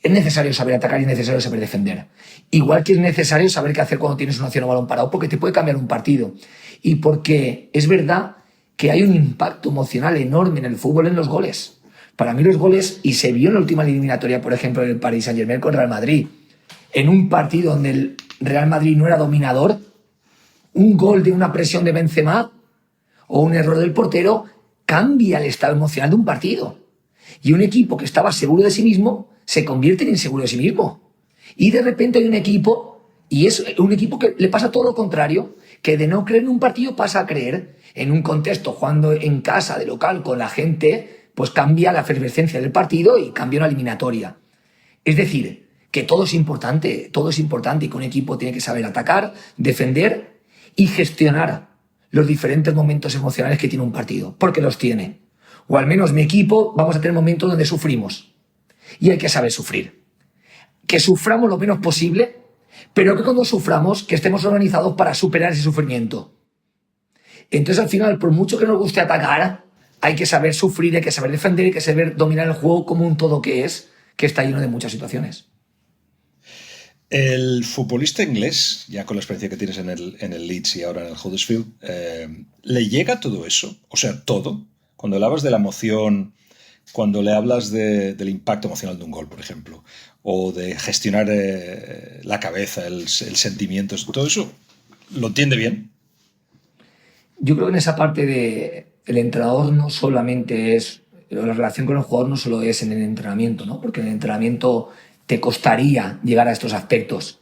es necesario saber atacar y es necesario saber defender. Igual que es necesario saber qué hacer cuando tienes una acción o balón parado, porque te puede cambiar un partido. Y porque es verdad que hay un impacto emocional enorme en el fútbol en los goles. Para mí los goles, y se vio en la última eliminatoria, por ejemplo, en el Paris Saint-Germain con el Real Madrid, en un partido donde el Real Madrid no era dominador, un gol de una presión de Benzema o un error del portero cambia el estado emocional de un partido. Y un equipo que estaba seguro de sí mismo se convierte en inseguro de sí mismo. Y de repente hay un equipo, y es un equipo que le pasa todo lo contrario, que de no creer en un partido pasa a creer en un contexto, jugando en casa, de local, con la gente, pues cambia la efervescencia del partido y cambia una eliminatoria. Es decir, que todo es importante y que un equipo tiene que saber atacar, defender y gestionar los diferentes momentos emocionales que tiene un partido, porque los tiene. O al menos mi equipo vamos a tener momentos donde sufrimos y hay que saber sufrir. Que suframos lo menos posible, pero que cuando suframos, que estemos organizados para superar ese sufrimiento. Entonces al final, por mucho que nos guste atacar, hay que saber sufrir, hay que saber defender, hay que saber dominar el juego como un todo que está lleno de muchas situaciones. El futbolista inglés, ya con la experiencia que tienes en el Leeds y ahora en el Huddersfield, ¿le llega todo eso? O sea, todo. Cuando le hablas de la emoción, cuando le hablas del impacto emocional de un gol, por ejemplo, o de gestionar la cabeza, el sentimiento, todo eso, ¿lo entiende bien? Yo creo que en esa parte el entrenador no solamente es, la relación con el jugador no solo es en el entrenamiento, ¿no? Porque en el entrenamiento te costaría llegar a estos aspectos.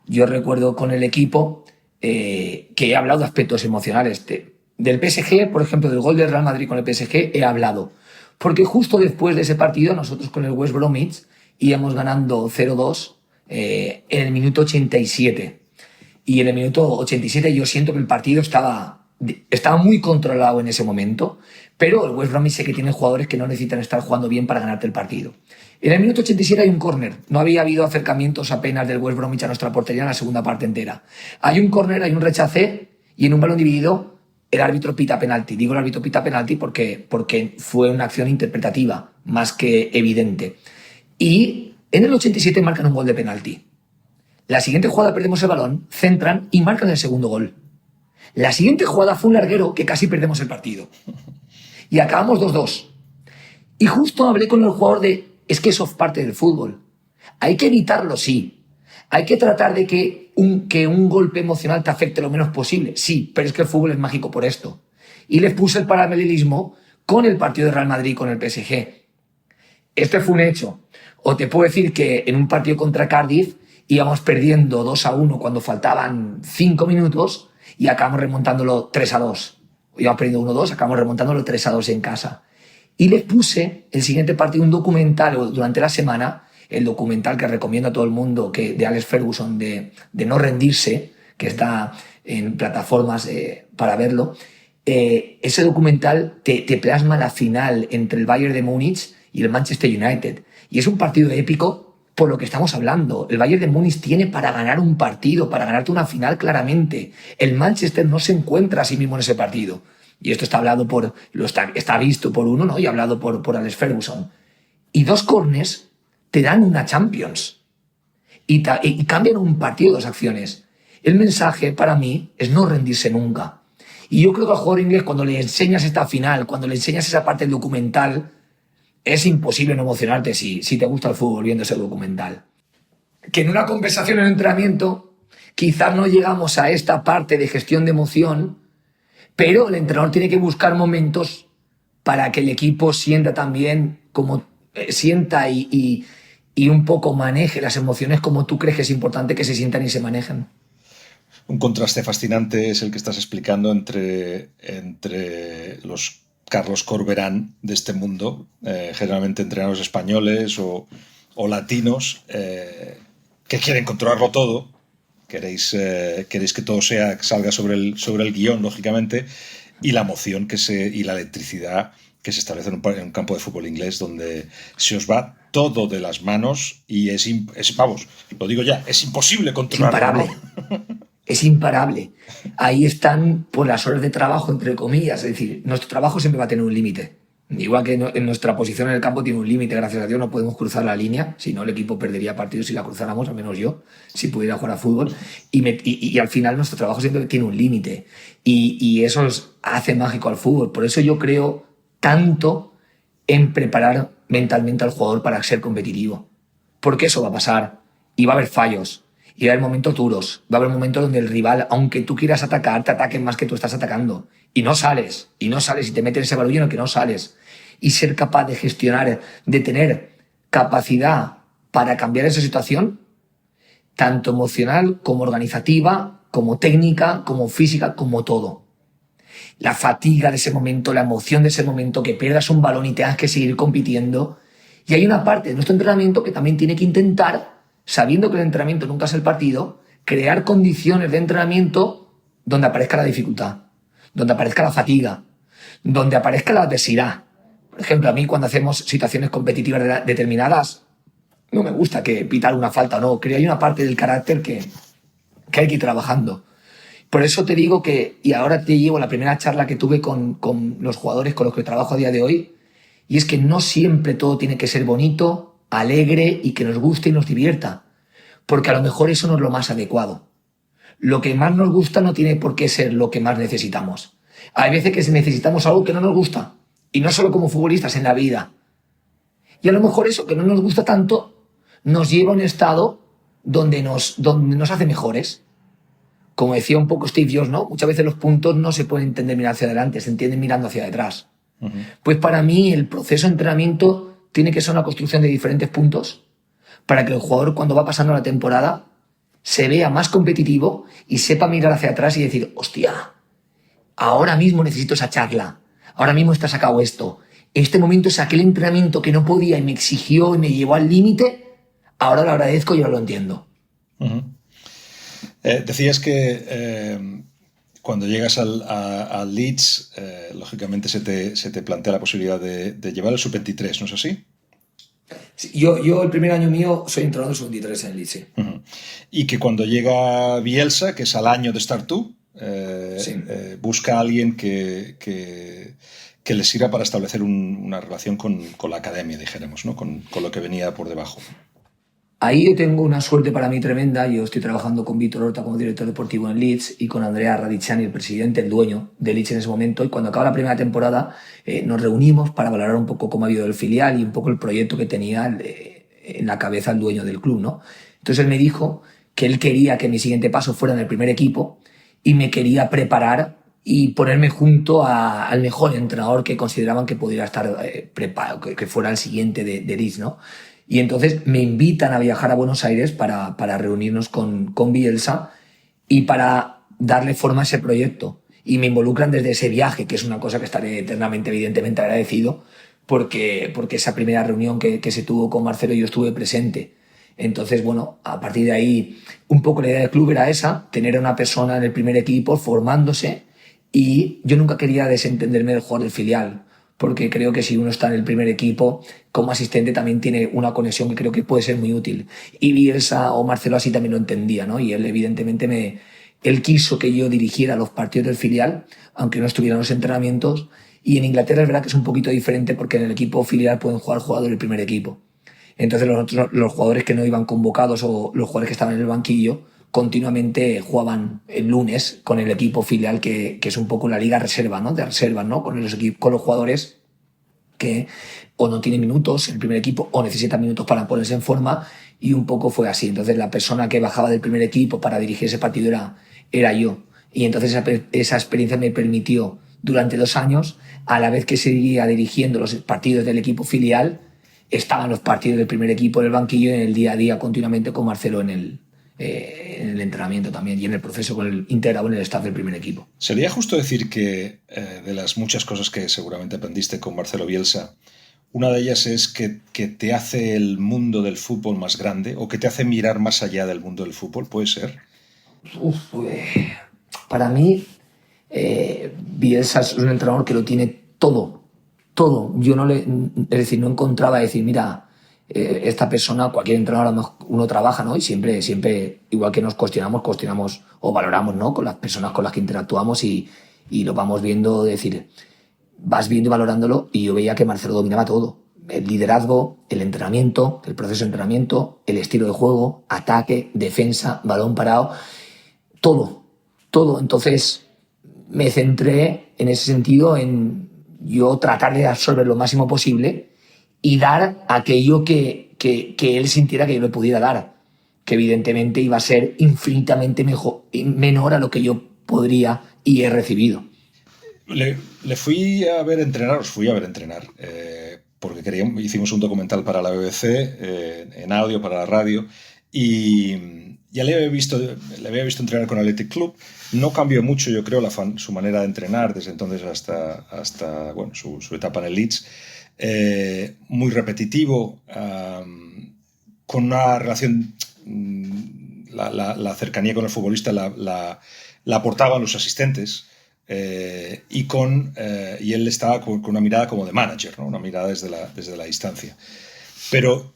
Yo recuerdo con el equipo que he hablado de aspectos emocionales. Del PSG, por ejemplo, del gol del Real Madrid con el PSG, he hablado. Porque justo después de ese partido, nosotros con el West Bromwich íbamos ganando 0-2 en el minuto 87. Y en el minuto 87 yo siento que el partido estaba muy controlado en ese momento, pero el West Bromwich sé que tiene jugadores que no necesitan estar jugando bien para ganarte el partido. En el minuto 87 hay un córner. No había habido acercamientos apenas del West Bromwich a nuestra portería en la segunda parte entera. Hay un córner, hay un rechace y en un balón dividido el árbitro pita penalti. Digo el árbitro pita penalti porque fue una acción interpretativa más que evidente. Y en el 87 marcan un gol de penalti. La siguiente jugada perdemos el balón, centran y marcan el segundo gol. La siguiente jugada fue un larguero que casi perdemos el partido. Y acabamos 2-2. Y justo hablé con el jugador es que eso es parte del fútbol. Hay que evitarlo, sí. Hay que tratar de que un golpe emocional te afecte lo menos posible. Sí, pero es que el fútbol es mágico por esto. Y les puse el paralelismo con el partido de Real Madrid con el PSG. Este fue un hecho. O te puedo decir que en un partido contra Cardiff íbamos perdiendo 2-1 cuando faltaban 5 minutos y acabamos remontándolo 3-2. Íbamos perdiendo 1-2, acabamos remontándolo 3-2 en casa. Y les puse el siguiente partido, un documental durante la semana, el documental que recomiendo a todo el mundo de Alex Ferguson de no rendirse, que está en plataformas para verlo. Ese documental te plasma la final entre el Bayern de Múnich y el Manchester United. Y es un partido épico por lo que estamos hablando. El Bayern de Múnich tiene para ganar un partido, para ganarte una final claramente. El Manchester no se encuentra a sí mismo en ese partido. Y esto está hablado está visto por uno, ¿no? Y hablado por Alex Ferguson. Y 2 corners te dan una Champions. Y cambian un partido, 2 acciones. El mensaje para mí es no rendirse nunca. Y yo creo que al jugador inglés, cuando le enseñas esta final, cuando le enseñas esa parte del documental, es imposible no emocionarte si te gusta el fútbol viendo ese documental. que en una conversación en un entrenamiento quizás no llegamos a esta parte de gestión de emoción, pero el entrenador tiene que buscar momentos para que el equipo sienta también como sienta y un poco maneje las emociones como tú crees que es importante que se sientan y se manejen. Un contraste fascinante es el que estás explicando entre los Carlos Corberán de este mundo, generalmente entrenadores españoles o latinos, que quieren controlarlo todo. Queréis que todo salga sobre el guión, lógicamente, y la emoción y la electricidad que se establece en un campo de fútbol inglés donde se os va todo de las manos y vamos, lo digo ya, es imposible controlarlo. Es imparable. Es imparable. Ahí están pues, las horas de trabajo, entre comillas. Es decir, nuestro trabajo siempre va a tener un límite. Igual que en nuestra posición en el campo tiene un límite, gracias a Dios no podemos cruzar la línea, si no el equipo perdería partidos si la cruzáramos, al menos yo, si pudiera jugar a fútbol. Y al final nuestro trabajo siempre tiene un límite. Y eso hace mágico al fútbol. Por eso yo creo tanto en preparar mentalmente al jugador para ser competitivo. Porque eso va a pasar y va a haber fallos. Y va a haber momentos duros, va a haber momentos donde el rival, aunque tú quieras atacar, te ataque más que tú estás atacando. Y no sales, y te meten ese barullo en el que no sales. Y ser capaz de gestionar, de tener capacidad para cambiar esa situación, tanto emocional como organizativa, como técnica, como física, como todo. La fatiga de ese momento, la emoción de ese momento, que pierdas un balón y tengas que seguir compitiendo. Y hay una parte de nuestro entrenamiento que también tiene que intentar, sabiendo que el entrenamiento nunca es el partido, crear condiciones de entrenamiento donde aparezca la dificultad, donde aparezca la fatiga, donde aparezca la adversidad. Por ejemplo, a mí cuando hacemos situaciones competitivas determinadas, no me gusta que pitar una falta o no. Creo que hay una parte del carácter que hay que ir trabajando. Por eso te digo y ahora te llevo la primera charla que tuve con los jugadores con los que trabajo a día de hoy, y es que no siempre todo tiene que ser bonito, alegre y que nos guste y nos divierta, porque a lo mejor eso no es lo más adecuado. Lo que más nos gusta no tiene por qué ser lo que más necesitamos. Hay veces que necesitamos algo que no nos gusta, y no solo como futbolistas, en la vida. Y a lo mejor eso que no nos gusta tanto nos lleva a un estado donde nos hace mejores. Como decía un poco Steve Jobs, ¿no? Muchas veces los puntos no se pueden entender mirando hacia adelante, se entienden mirando hacia detrás. Uh-huh. Pues para mí el proceso de entrenamiento tiene que ser una construcción de diferentes puntos para que el jugador, cuando va pasando la temporada, se vea más competitivo y sepa mirar hacia atrás y decir, hostia, ahora mismo necesito esa charla, ahora mismo está sacado esto, este momento es aquel entrenamiento que no podía y me exigió y me llevó al límite, ahora lo agradezco y ahora lo entiendo. Uh-huh. Decías que cuando llegas al Leeds, lógicamente se te plantea la posibilidad de llevar el sub-23, ¿no es así? Sí, yo el primer año mío soy entrenador sub-23 en el Leeds. Sí. Uh-huh. Y que cuando llega Bielsa, que es al año de estar tú, sí. Busca a alguien que le sirva para establecer una relación con la academia, dijéramos, ¿no? Con lo que venía por debajo. Ahí yo tengo una suerte para mí tremenda. Yo estoy trabajando con Víctor Horta como director deportivo en Leeds y con Andrea Radicciani, el presidente, el dueño de Leeds en ese momento. Y cuando acaba la primera temporada nos reunimos para valorar un poco cómo ha ido el filial y un poco el proyecto que tenía en la cabeza el dueño del club, ¿no? Entonces él me dijo que él quería que mi siguiente paso fuera en el primer equipo y me quería preparar y ponerme junto al mejor entrenador que consideraban que pudiera estar preparado, que fuera el siguiente de Leeds, ¿no? Y entonces me invitan a viajar a Buenos Aires para reunirnos con Bielsa y para darle forma a ese proyecto. Y me involucran desde ese viaje, que es una cosa que estaré eternamente, evidentemente, agradecido, porque esa primera reunión que se tuvo con Marcelo yo estuve presente. Entonces, bueno, a partir de ahí, un poco la idea del club era esa, tener a una persona en el primer equipo formándose, y yo nunca quería desentenderme del jugador del filial, porque creo que si uno está en el primer equipo, como asistente también tiene una conexión que creo que puede ser muy útil. Y Bielsa o Marcelo así también lo entendía, ¿no? Y él evidentemente él quiso que yo dirigiera los partidos del filial, aunque no estuviera en los entrenamientos. Y en Inglaterra es verdad que es un poquito diferente porque en el equipo filial pueden jugar jugadores del primer equipo. Entonces los jugadores que no iban convocados o los jugadores que estaban en el banquillo continuamente jugaban el lunes con el equipo filial que es un poco la liga reserva, ¿no? De reserva, ¿no? Con los jugadores que o no tiene minutos en el primer equipo o necesita minutos para ponerse en forma, y un poco fue así. Entonces la persona que bajaba del primer equipo para dirigir ese partido era yo. Y entonces esa experiencia me permitió durante 2 años, a la vez que seguía dirigiendo los partidos del equipo filial, estaban los partidos del primer equipo en el banquillo y en el día a día continuamente con Marcelo en el entrenamiento también y en el proceso con el integrado en el staff del primer equipo. ¿Sería justo decir que de las muchas cosas que seguramente aprendiste con Marcelo Bielsa, una de ellas es que te hace el mundo del fútbol más grande o que te hace mirar más allá del mundo del fútbol? ¿Puede ser? Para mí, Bielsa es un entrenador que lo tiene todo. Yo no encontraba decir, mira, esta persona, cualquier entrenador, uno trabaja, ¿no? Y siempre, igual que nos cuestionamos o valoramos, ¿no? Con las personas con las que interactuamos y lo vamos viendo, decir, vas viendo y valorándolo, y yo veía que Marcelo dominaba todo. El liderazgo, el entrenamiento, el proceso de entrenamiento, el estilo de juego, ataque, defensa, balón parado, todo. Entonces me centré en ese sentido en yo tratar de absorber lo máximo posible y dar aquello que él sintiera que yo le pudiera dar, que evidentemente iba a ser infinitamente menor a lo que yo podría y he recibido. Le fui a ver entrenar, porque hicimos un documental para la BBC, en audio, para la radio, y ya le había visto entrenar con Athletic Club. No cambió mucho, yo creo, su manera de entrenar desde entonces hasta bueno, su etapa en el Leeds. Muy repetitivo, con una relación, la cercanía con el futbolista la aportaban los asistentes. Y él estaba con una mirada como de manager, ¿no? Una mirada desde la distancia. Pero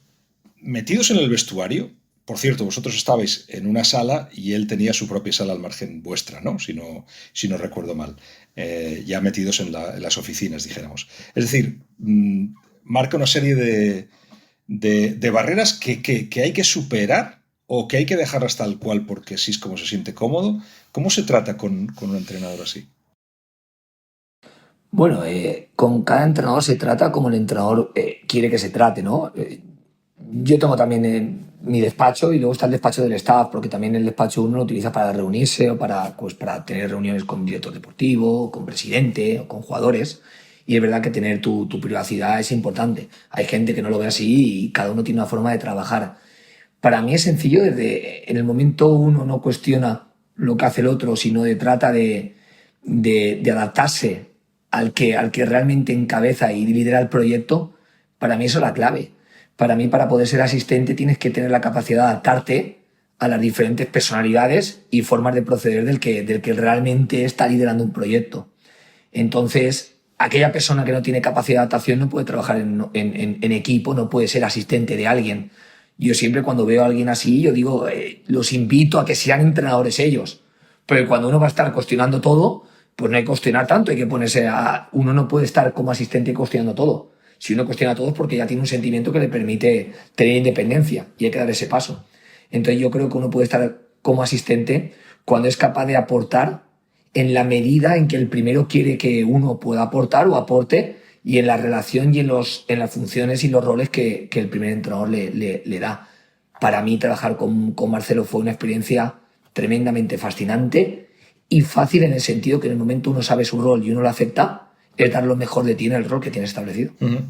metidos en el vestuario, por cierto, vosotros estabais en una sala y él tenía su propia sala al margen vuestra, ¿no? Si no recuerdo mal, ya metidos en las oficinas, dijéramos. Es decir, marca una serie de barreras que hay que superar o que hay que dejarlas tal cual porque así es como se siente cómodo. ¿Cómo se trata con un entrenador así? Bueno, con cada entrenador se trata como el entrenador quiere que se trate, ¿no? Yo tengo también mi despacho y luego está el despacho del staff, porque también el despacho uno lo utiliza para reunirse o para tener reuniones con director deportivo, con presidente o con jugadores. Y es verdad que tener tu privacidad es importante. Hay gente que no lo ve así y cada uno tiene una forma de trabajar. Para mí es sencillo, desde en el momento uno no cuestiona lo que hace el otro, sino trata de adaptarse al que realmente encabeza y lidera el proyecto. Para mí eso es la clave. Para mí, para poder ser asistente, tienes que tener la capacidad de adaptarte a las diferentes personalidades y formas de proceder del que realmente está liderando un proyecto. Entonces, aquella persona que no tiene capacidad de adaptación no puede trabajar en equipo, no puede ser asistente de alguien. Yo siempre cuando veo a alguien así, yo digo, los invito a que sean entrenadores ellos. Pero cuando uno va a estar cuestionando todo, pues no hay que cuestionar tanto, hay que ponerse uno no puede estar como asistente cuestionando todo. Si uno cuestiona todo es porque ya tiene un sentimiento que le permite tener independencia y hay que dar ese paso. Entonces yo creo que uno puede estar como asistente cuando es capaz de aportar en la medida en que el primero quiere que uno pueda aportar o aporte, y en la relación y en las funciones y los roles que el primer entrenador le da. Para mí trabajar con Marcelo fue una experiencia tremendamente fascinante y fácil, en el sentido que en el momento uno sabe su rol y uno lo acepta, es dar lo mejor de ti en el rol que tienes establecido. Uh-huh.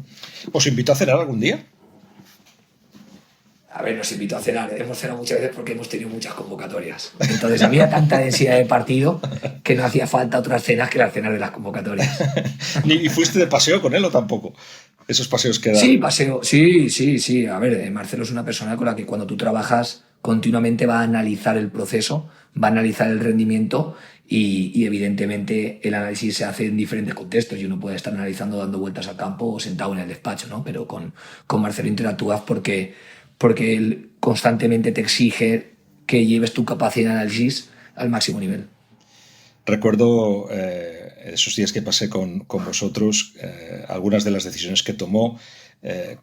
¿Os invito a cenar algún día? A ver, nos invito a cenar. Hemos cenado muchas veces porque hemos tenido muchas convocatorias. Entonces había tanta densidad de partido que no hacía falta otras cenas que las cenas de las convocatorias. ¿Y fuiste de paseo con él o tampoco? Esos paseos que da. Sí, paseo. Sí. A ver, Marcelo es una persona con la que cuando tú trabajas continuamente va a analizar el proceso, va a analizar el rendimiento y evidentemente el análisis se hace en diferentes contextos y uno puede estar analizando dando vueltas al campo o sentado en el despacho, ¿no? Pero con Marcelo interactúas porque él constantemente te exige que lleves tu capacidad de análisis al máximo nivel. Recuerdo esos días que pasé con vosotros, algunas de las decisiones que tomó,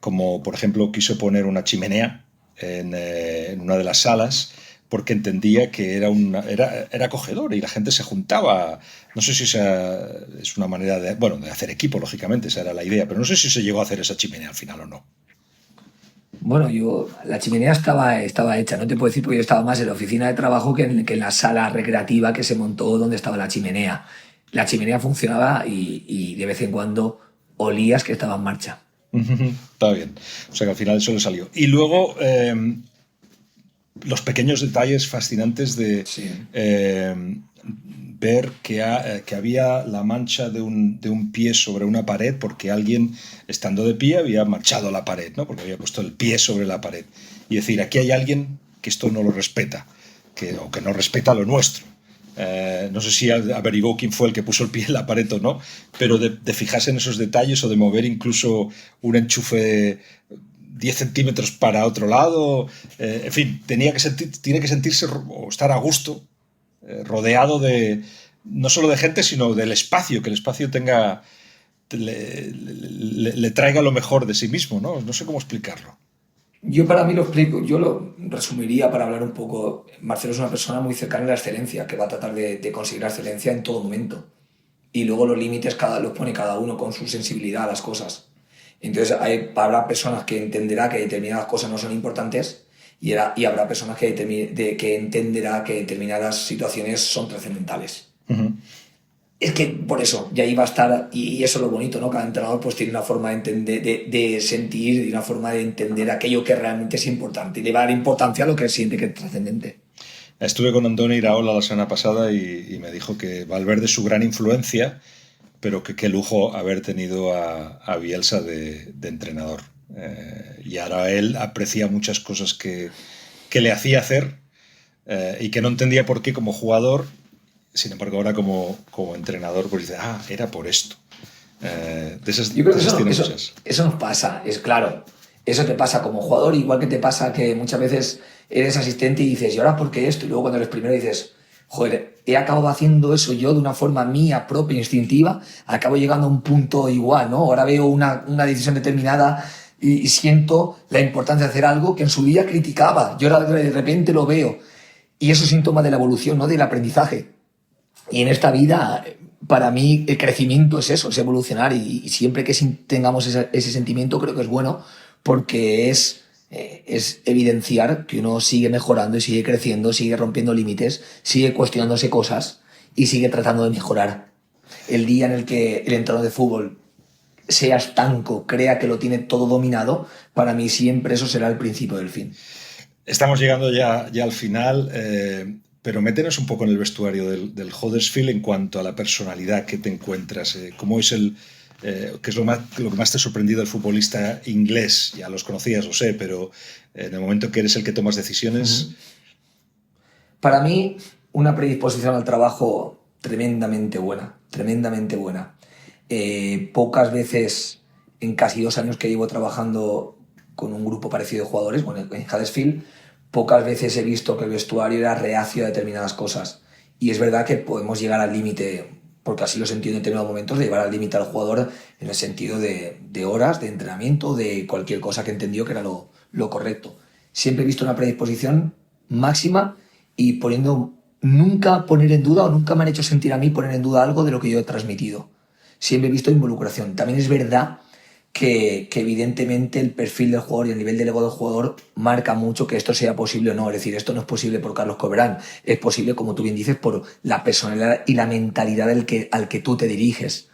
como por ejemplo quiso poner una chimenea en una de las salas porque entendía que era acogedor y la gente se juntaba. No sé si esa es una manera de hacer equipo, lógicamente, esa era la idea, pero no sé si se llegó a hacer esa chimenea al final o no. Bueno, la chimenea estaba hecha, no te puedo decir porque yo estaba más en la oficina de trabajo que en la sala recreativa que se montó donde estaba la chimenea. La chimenea funcionaba y de vez en cuando olías que estaba en marcha. Está bien. O sea que al final eso le salió. Y luego los pequeños detalles fascinantes de Sí. ver que había la mancha de un pie sobre una pared porque alguien, estando de pie, había manchado la pared, ¿no? Porque había puesto el pie sobre la pared. Y decir, aquí hay alguien que esto no lo respeta, o que no respeta lo nuestro. No sé si averiguó quién fue el que puso el pie en la pared o no, pero de fijarse en esos detalles o de mover incluso un enchufe 10 centímetros para otro lado, en fin, tiene que sentirse o estar a gusto, rodeado no solo de gente, sino del espacio, que el espacio le traiga lo mejor de sí mismo, ¿no? No sé cómo explicarlo. Yo para mí lo explico, yo lo resumiría para hablar un poco. Marcelo es una persona muy cercana a la excelencia, que va a tratar de conseguir la excelencia en todo momento. Y luego los límites los pone cada uno con su sensibilidad a las cosas. Entonces habrá personas que entenderá que determinadas cosas no son importantes y habrá personas que entenderá que determinadas situaciones son trascendentales. Uh-huh. Es que por eso, ya ahí va a estar, y eso es lo bonito, ¿no? Cada entrenador pues tiene una forma de entender, de sentir, y una forma de entender aquello que realmente es importante, y le va a dar importancia a lo que siente que es trascendente. Estuve con Andoni Iraola la semana pasada y me dijo que Valverde es su gran influencia, pero que qué lujo haber tenido a Bielsa de entrenador. Y ahora él aprecia muchas cosas que le hacía hacer y que no entendía por qué como jugador. Sin embargo, ahora como entrenador, pues dice, era por esto. Yo creo que eso nos pasa, es claro. Eso te pasa como jugador, igual que te pasa que muchas veces eres asistente y dices, ¿y ahora por qué esto? Y luego cuando eres primero dices, joder, he acabado haciendo eso yo de una forma mía, propia, instintiva, acabo llegando a un punto igual, ¿no? Ahora veo una decisión determinada y siento la importancia de hacer algo que en su día criticaba. Yo ahora de repente lo veo. Y eso es síntoma de la evolución, ¿no? Del aprendizaje. Y en esta vida, para mí, el crecimiento es eso, es evolucionar. Y siempre que tengamos ese sentimiento, creo que es bueno, porque es evidenciar que uno sigue mejorando y sigue creciendo, sigue rompiendo límites, sigue cuestionándose cosas y sigue tratando de mejorar. El día en el que el entrenador de fútbol sea estanco, crea que lo tiene todo dominado, para mí siempre eso será el principio del fin. Estamos llegando ya al final. Pero métenos un poco en el vestuario del Huddersfield en cuanto a la personalidad que te encuentras. ¿Cómo es qué es lo que más te ha sorprendido del futbolista inglés? Ya los conocías, lo sé, pero en el momento que eres el que tomas decisiones... Uh-huh. Para mí, una predisposición al trabajo tremendamente buena, tremendamente buena. Pocas veces, en casi 2 años que llevo trabajando con un grupo parecido de jugadores, bueno, en Huddersfield, pocas veces he visto que el vestuario era reacio a determinadas cosas. Y es verdad que podemos llegar al límite, porque así lo he sentido en determinados momentos, de llevar al límite al jugador en el sentido de horas, de entrenamiento, de cualquier cosa que entendió que era lo correcto. Siempre he visto una predisposición máxima y nunca poner en duda, o nunca me han hecho sentir a mí poner en duda algo de lo que yo he transmitido. Siempre he visto involucración. También es verdad que evidentemente el perfil del jugador y el nivel del ego del jugador marca mucho que esto sea posible o no. Es decir, esto no es posible por Carlos Corberán, es posible, como tú bien dices, por la personalidad y la mentalidad al que tú te diriges.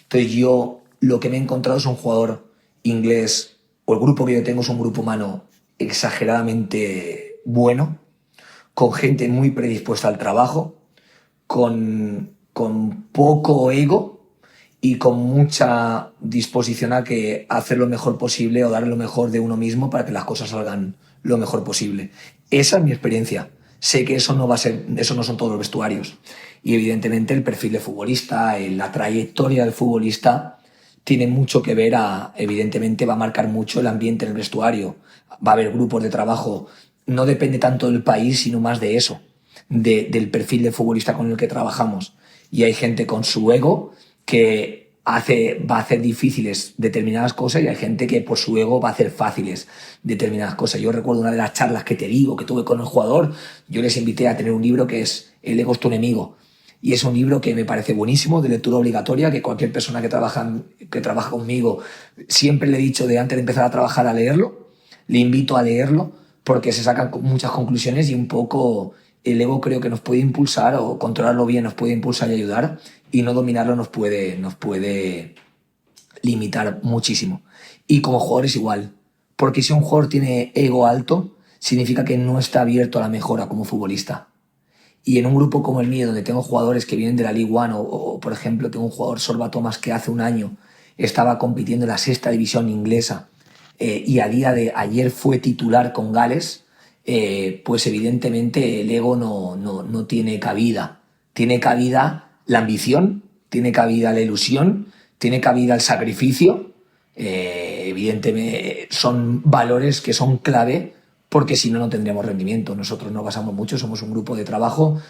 Entonces yo lo que me he encontrado es un jugador inglés, o el grupo que yo tengo es un grupo humano exageradamente bueno, con gente muy predispuesta al trabajo, con poco ego y con mucha disposición a hacer lo mejor posible o dar lo mejor de uno mismo para que las cosas salgan lo mejor posible. Esa es mi experiencia. Sé que eso no son todos los vestuarios. Y evidentemente el perfil de futbolista, la trayectoria del futbolista tiene mucho que ver evidentemente va a marcar mucho el ambiente en el vestuario. Va a haber grupos de trabajo. No depende tanto del país, sino más de eso, del perfil de futbolista con el que trabajamos. Y hay gente con su ego que va a hacer difíciles determinadas cosas y hay gente que por su ego va a hacer fáciles determinadas cosas. Yo recuerdo una de las charlas que te digo que tuve con el jugador, yo les invité a tener un libro que es El ego es tu enemigo. Y es un libro que me parece buenísimo, de lectura obligatoria, que cualquier persona que trabaja conmigo, siempre le he dicho de antes de empezar a trabajar a leerlo, le invito a leerlo, porque se sacan muchas conclusiones y un poco el ego creo que nos puede impulsar, o controlarlo bien nos puede impulsar y ayudar, y no dominarlo nos puede limitar muchísimo. Y como jugador es igual, porque si un jugador tiene ego alto, significa que no está abierto a la mejora como futbolista. Y en un grupo como el mío, donde tengo jugadores que vienen de la League One, o por ejemplo, tengo un jugador, Sorba Thomas, que hace un año estaba compitiendo en la 6ª división inglesa y a día de ayer fue titular con Gales, pues evidentemente el ego no tiene cabida. Tiene cabida la ambición, tiene cabida la ilusión, tiene cabida el sacrificio. Evidentemente son valores que son clave, porque si no, no tendríamos rendimiento. Nosotros nos basamos mucho, somos un grupo de trabajo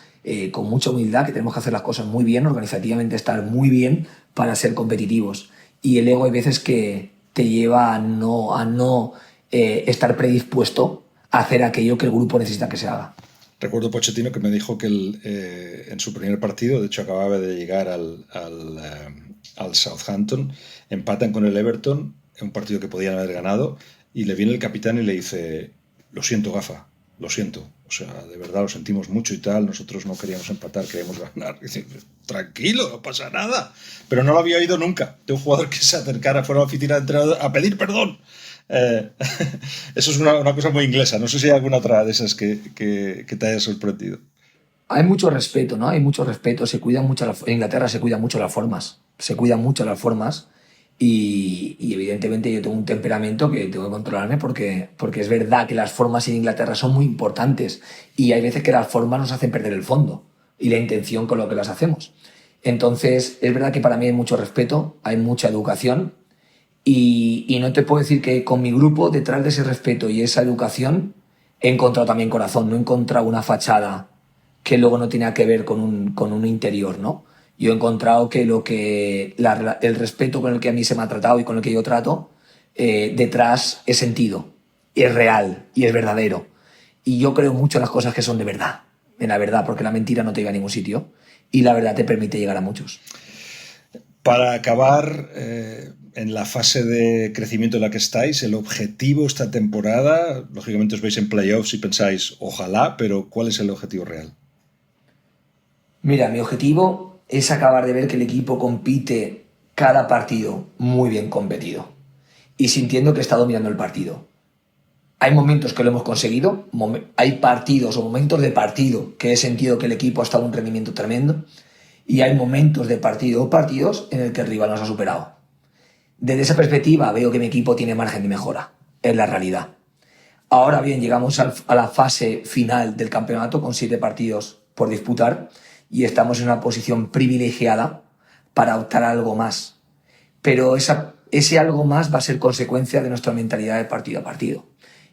con mucha humildad, que tenemos que hacer las cosas muy bien, organizativamente estar muy bien para ser competitivos. Y el ego hay veces que te lleva a no estar predispuesto a hacer aquello que el grupo necesita que se haga. Recuerdo Pochettino que me dijo que en su primer partido, de hecho acababa de llegar al Southampton, empatan con el Everton, en un partido que podían haber ganado, y le viene el capitán y le dice: lo siento, Gafa, lo siento, o sea, de verdad lo sentimos mucho y tal, nosotros no queríamos empatar, queríamos ganar. Y dice: tranquilo, no pasa nada. Pero no lo había oído nunca de un jugador que se acercara fuera a la oficina de entrenador a pedir perdón. Eso es una cosa muy inglesa. No sé si hay alguna otra de esas que te haya sorprendido. Hay mucho respeto, ¿no? Hay mucho respeto. En Inglaterra se cuidan mucho las formas. Se cuidan mucho las formas. Y evidentemente yo tengo un temperamento que tengo que controlarme, porque es verdad que las formas en Inglaterra son muy importantes. Y hay veces que las formas nos hacen perder el fondo y la intención con lo que las hacemos. Entonces, es verdad que para mí hay mucho respeto, hay mucha educación. Y no te puedo decir que con mi grupo, detrás de ese respeto y esa educación, he encontrado también corazón, no he encontrado una fachada que luego no tenga que ver con un interior, ¿no? Yo he encontrado que el respeto con el que a mí se me ha tratado y con el que yo trato, detrás es sentido, y es real y es verdadero. Y yo creo mucho en las cosas que son de verdad, en la verdad, porque la mentira no te lleva a ningún sitio y la verdad te permite llegar a muchos. Para acabar, en la fase de crecimiento en la que estáis, el objetivo esta temporada, lógicamente os veis en playoffs y pensáis, ojalá, pero ¿cuál es el objetivo real? Mira, mi objetivo es acabar de ver que el equipo compite cada partido muy bien competido y sintiendo que está dominando el partido. Hay momentos que lo hemos conseguido, hay partidos o momentos de partido que he sentido que el equipo ha estado en un rendimiento tremendo, y hay momentos de partido o partidos en el que el rival nos ha superado. Desde esa perspectiva veo que mi equipo tiene margen de mejora, es la realidad. Ahora bien, llegamos a la fase final del campeonato con 7 partidos por disputar y estamos en una posición privilegiada para optar a algo más. Pero ese algo más va a ser consecuencia de nuestra mentalidad de partido a partido.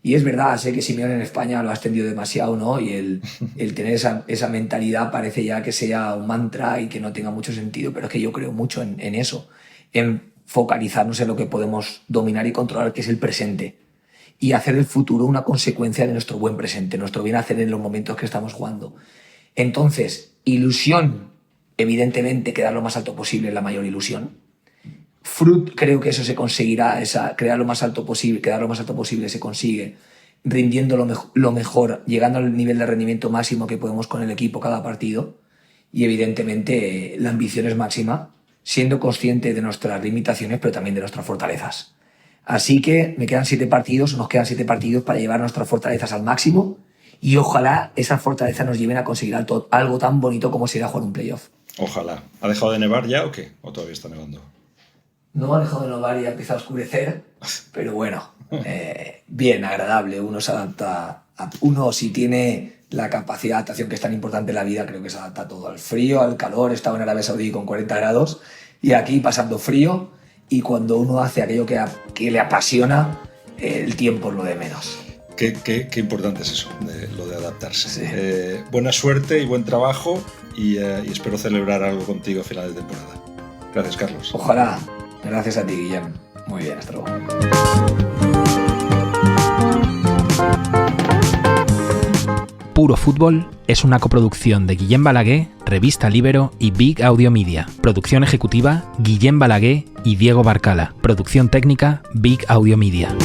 Y es verdad, sé que Simeone en España lo ha extendido demasiado, ¿no? Y el tener esa mentalidad parece ya que sea un mantra y que no tenga mucho sentido, pero es que yo creo mucho en eso, en focalizarnos en lo que podemos dominar y controlar, que es el presente, y hacer el futuro una consecuencia de nuestro buen presente, nuestro bien hacer en los momentos que estamos jugando. Entonces, ilusión, evidentemente, quedar lo más alto posible, la mayor ilusión. Creo que eso se conseguirá, quedar lo más alto posible se consigue rindiendo lo mejor, llegando al nivel de rendimiento máximo que podemos con el equipo cada partido, y evidentemente la ambición es máxima, siendo consciente de nuestras limitaciones pero también de nuestras fortalezas. Así que nos quedan 7 partidos para llevar nuestras fortalezas al máximo, y ojalá esas fortalezas nos lleven a conseguir algo tan bonito como sería jugar un playoff. Ojalá. ¿Ha dejado de nevar ya o qué? ¿O todavía está nevando? No ha dejado de nevar y ha empezado a oscurecer, pero bueno, bien, agradable. Uno se adapta, uno si tiene la capacidad de adaptación que es tan importante en la vida, creo que se adapta a todo, al frío, al calor. Estaba en Arabia Saudí con 40 grados y aquí pasando frío, y cuando uno hace aquello que le apasiona, el tiempo es lo de menos. Qué importante es eso, lo de adaptarse. Sí. Buena suerte y buen trabajo, y espero celebrar algo contigo a final de temporada. Gracias, Carlos. Ojalá. Gracias a ti, Guillem. Muy bien, hasta luego. Puro Fútbol es una coproducción de Guillem Balaguer, Revista Libero y Big Audio Media. Producción ejecutiva, Guillem Balaguer y Diego Barcala. Producción técnica, Big Audio Media.